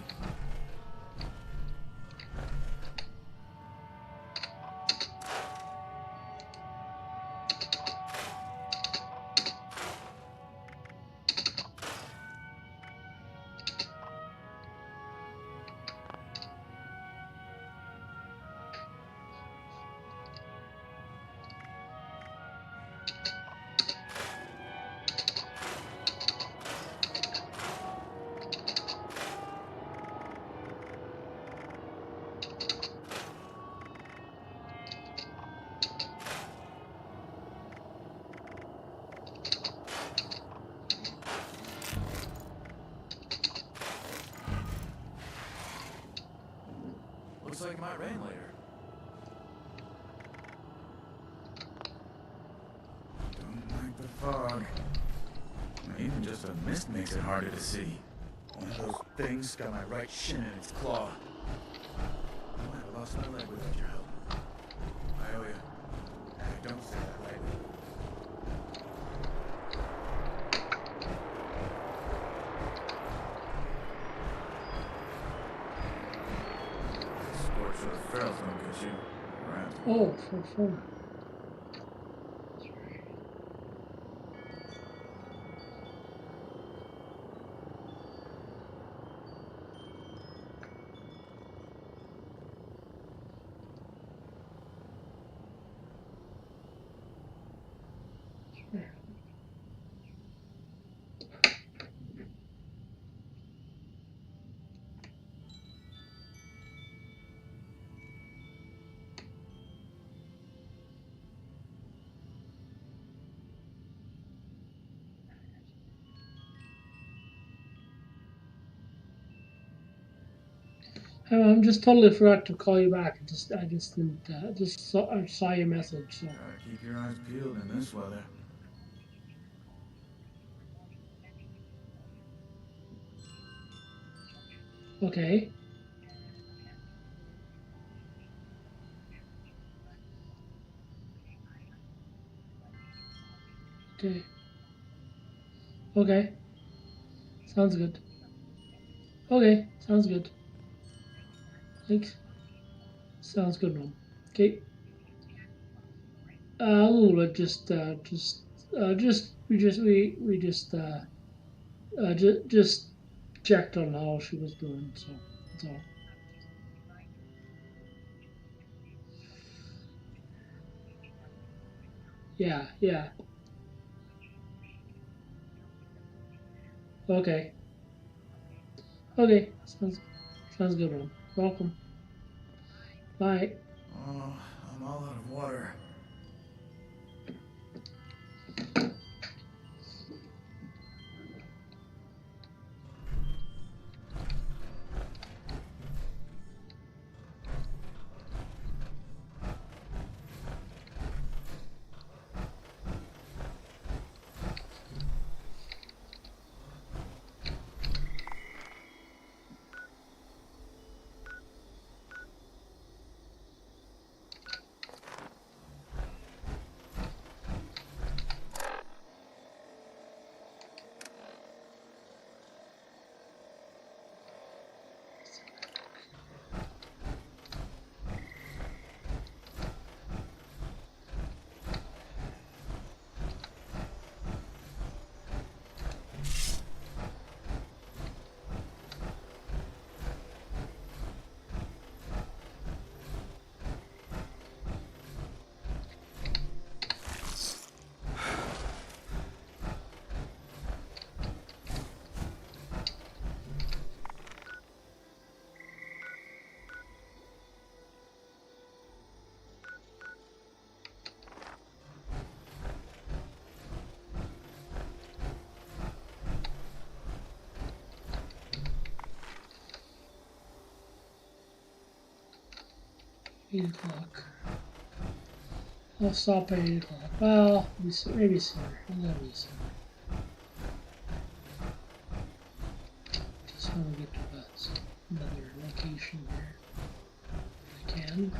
Looks like it might rain later. Don't like the fog. Even just a mist makes it harder to see. One of those things got my right shin in its claw. I might have lost my leg without your help. I owe you. And I don't say that lightly. Scorch for the ferals don't get you. Right. Oh, for. I'm just totally forgot to call you back. I just didn't. I saw your message. So. Gotta keep your eyes peeled in this weather. Okay. Okay. Okay. Sounds good. Okay. Sounds good. Thanks. Sounds good, man. Okay. We just checked on how she was doing. So that's all. Yeah. Yeah. Okay. Okay. Sounds good, man. Welcome. Bye. Oh, I'm all out of water. 8 o'clock. I'll stop at 8 o'clock. Well, maybe sooner. 11 sooner. Just want to get to another location here. If I can.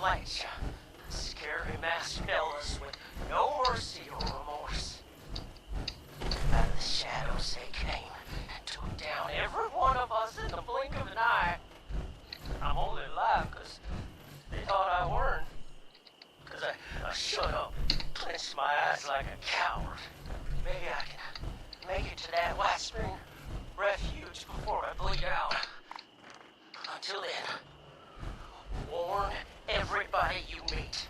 Appalachia. Scary masked fellas with no mercy or remorse. Out of the shadows they came and took down every one of us in the blink of an eye. I'm only alive because they thought I weren't. Because I shut up, clenched my eyes like a coward. Maybe I can make it to that White Spring refuge before I bleed out. Until then, warn everybody you meet.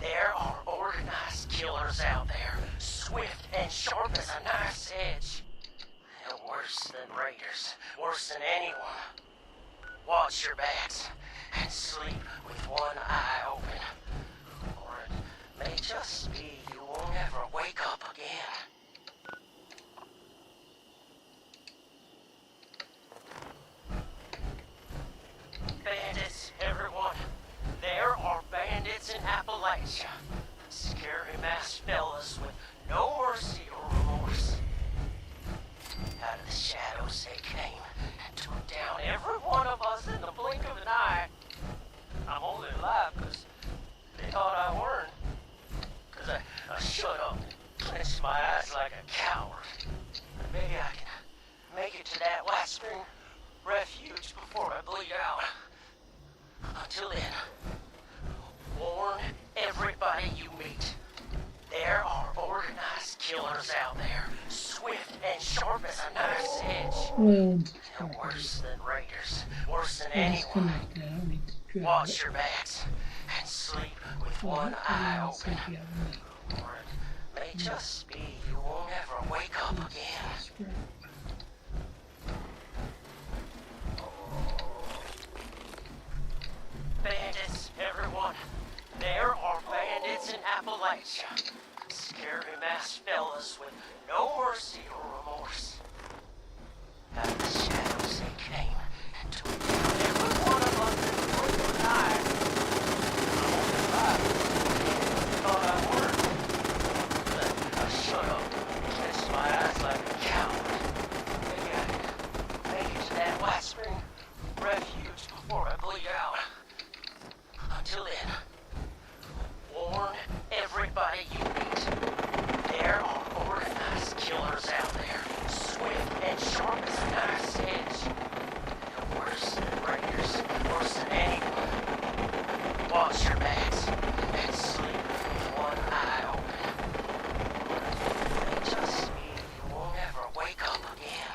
There are organized killers out there, swift and sharp as a knife's edge. And worse than raiders, worse than anyone. Watch your backs and sleep with one eye open. Or it may just be you won't ever wake up again. Bandits, everyone. There are bandits in Appalachia. Scary masked fellas with no mercy or remorse. Out of the shadows they came and took down every one of us in the blink of an eye. I'm only alive because they thought I weren't. Because I shut up and clenched my eyes like a coward. Maybe I can make it to that White Spring refuge before I bleed out. Until then, warn everybody you meet. There are organized killers out there, swift and sharp as a knife's edge. Well, And worse than raiders, worse than anyone. Watch your backs and sleep with one eye open. Or it may just be you won't ever wake up again. Bandits, everyone. There are bandits in Appalachia. Scary masked fellas with no mercy or remorse. Out of the shadows they came and took down every one of us in the blink of an eye. I'm only alive. Thought I weren't. But I shut up and clenched my eyes like a coward. Maybe I can make it to that White Spring refuge before I bleed out. Until then, warn everybody you meet. There are organized killers out there, swift and sharp as a knife's edge. And worse than raiders, worse than anyone. Watch your backs and sleep with one eye open. Or it may just be you won't ever wake up again.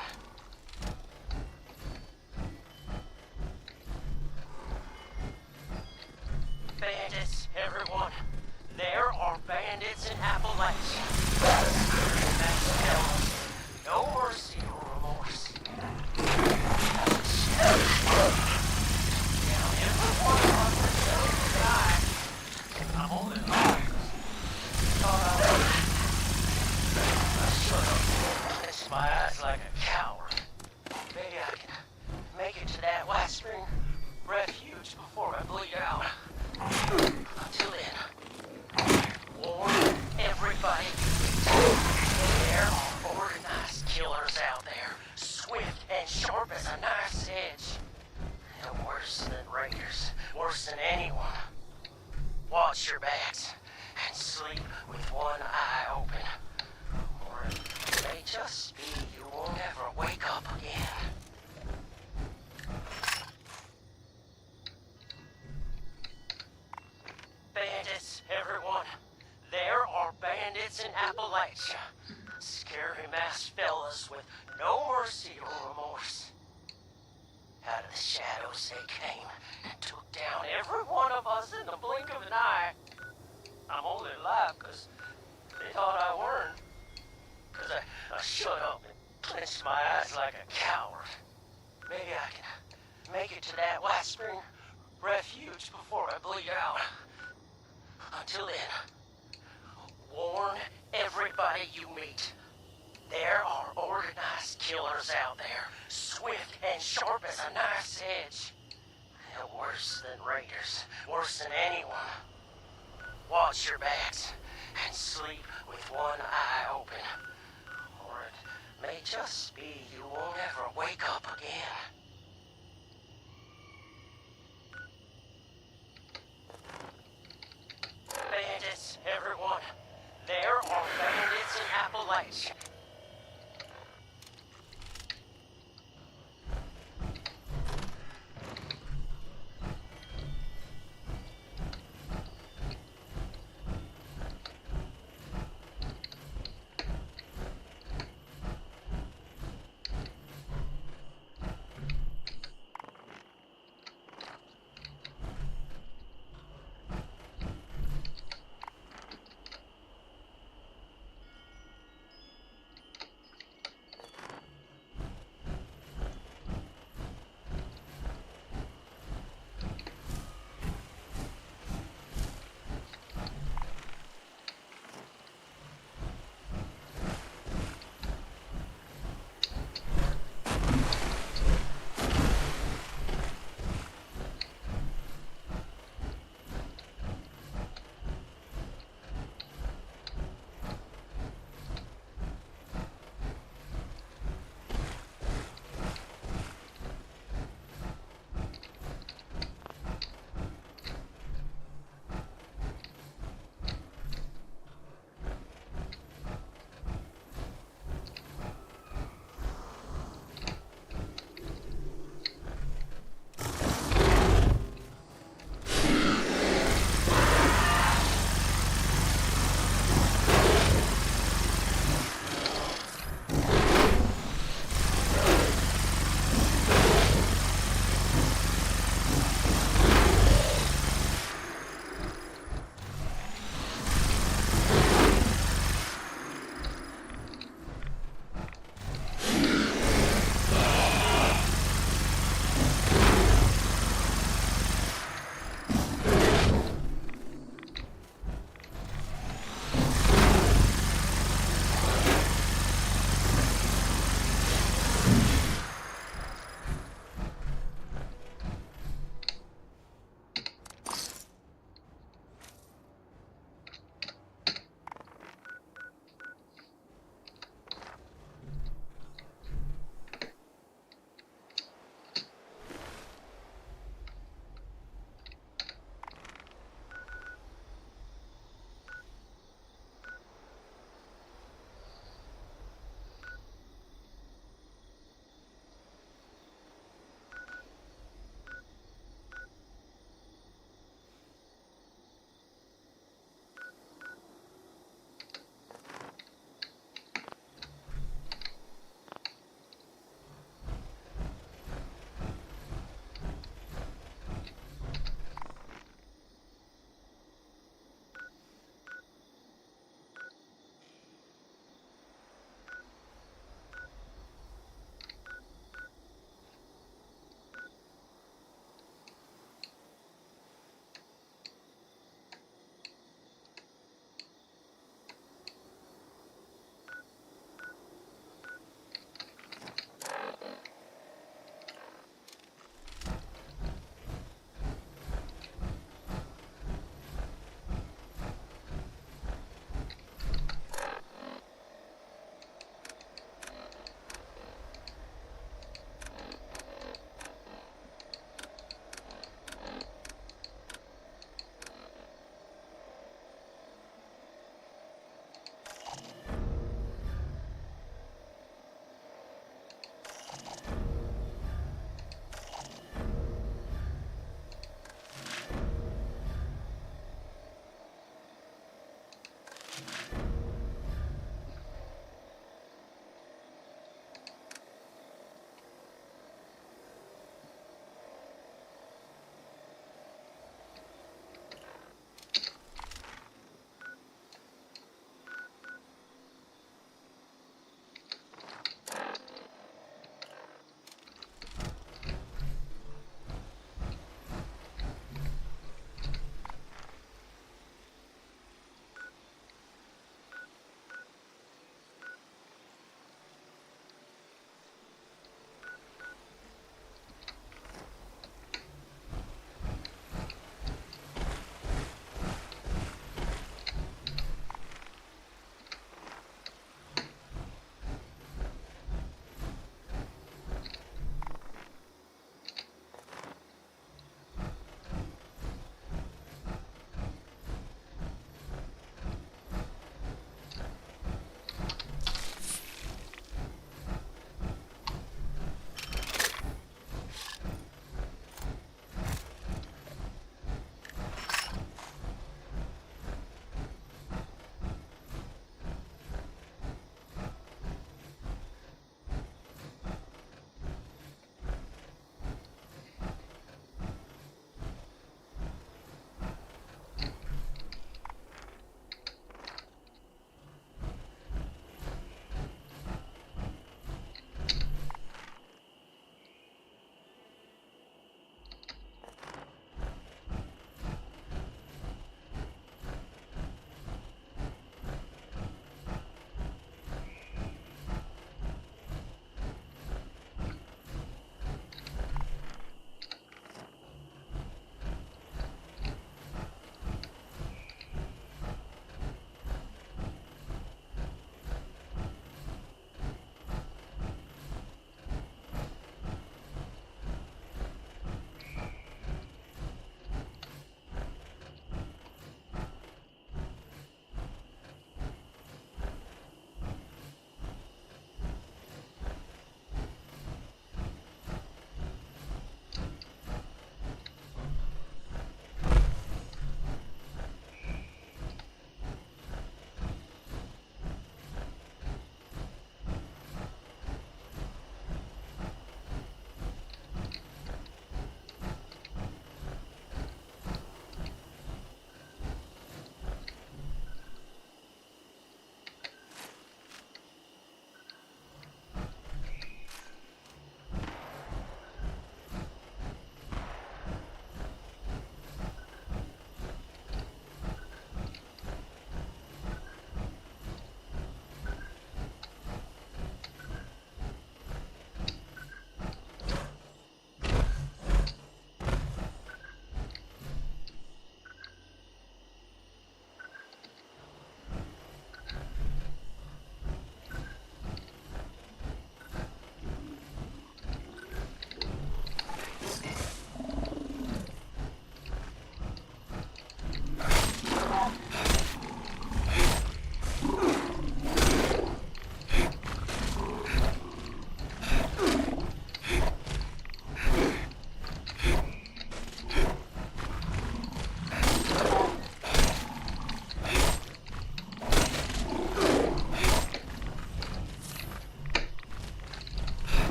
Bandits, everyone. There are bandits in Appalachia. Scary masked fellas. No mercy or remorse. Down every one of us in the blink of an eye. I'm only alive. Thought I was. I shut up, clenched my eyes like a coward. Maybe I can make it to that White Spring refuge before I bleed out. Until then, warn everybody you meet. There are organized killers out there, swift and sharp as a knife's edge. And worse than raiders, worse than anyone. Watch your backs and sleep with one eye open. Or it may just be you won't ever wake up again. Bandits, everyone. There are bandits in Appalachia. Scary masked fellas with no mercy or remorse. Out of the shadows they came and took down every one of us in the blink of an eye. I'm only alive because they thought I weren't. Because I shut up and clenched my eyes like a coward. Maybe I can make it to that White Spring refuge before I bleed out. Until then, warn everybody you meet. There are organized killers out there, swift and sharp as a knife's edge. And worse than raiders, worse than anyone. Watch your backs and sleep with one eye open. Or it may just be you won't ever wake up again. much.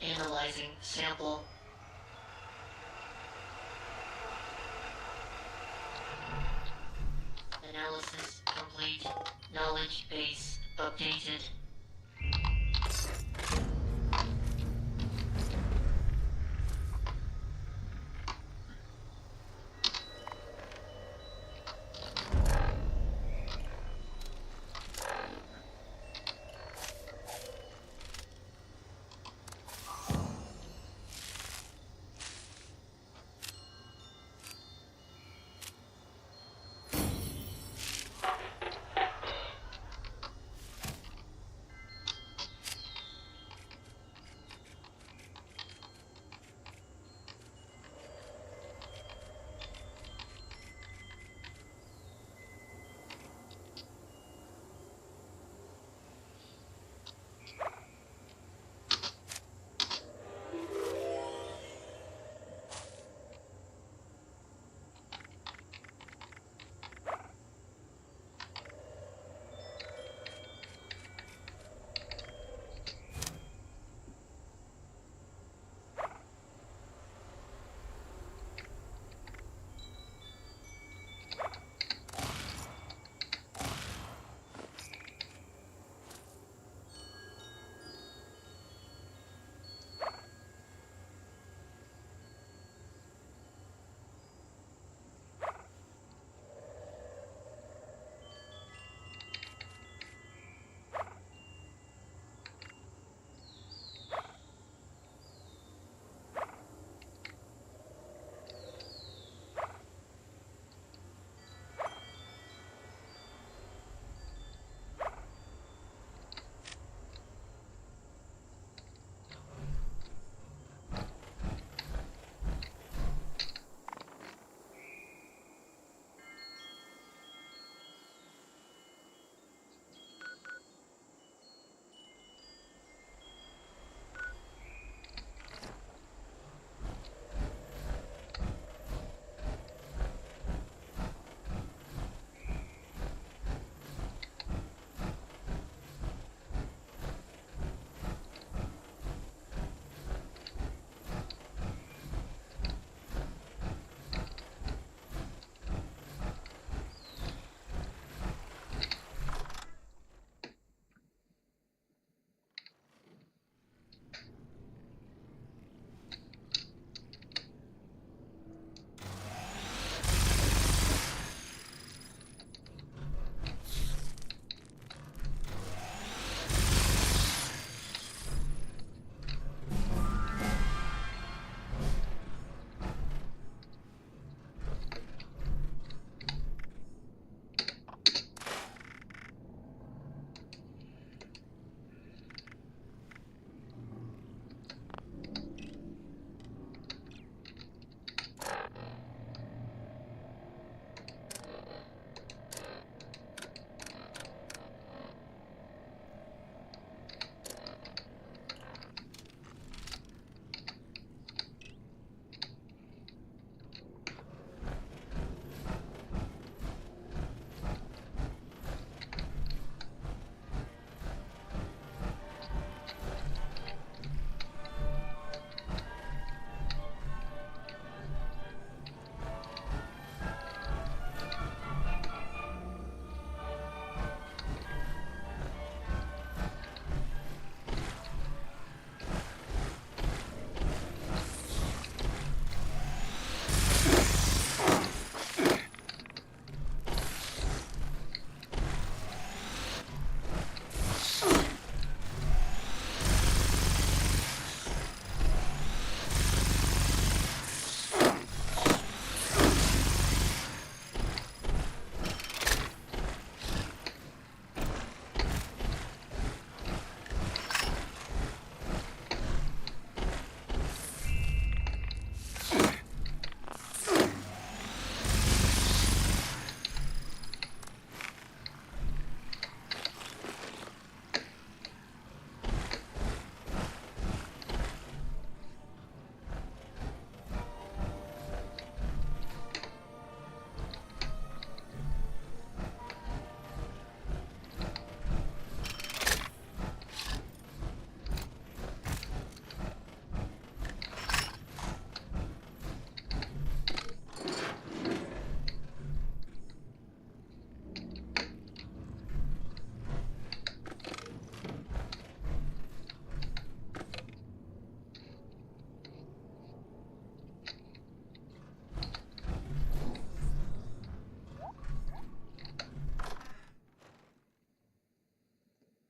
Analyzing sample. Analysis complete. Knowledge base updated.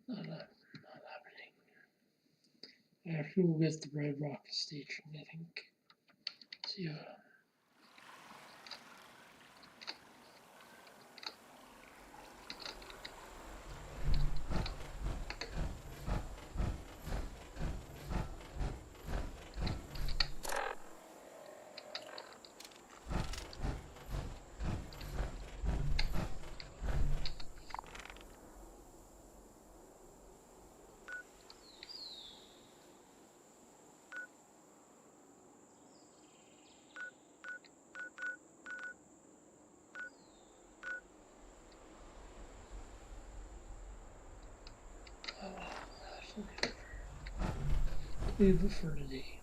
Not happening. I have to go get the Red Rock station, I think. See ya. Leave it for today.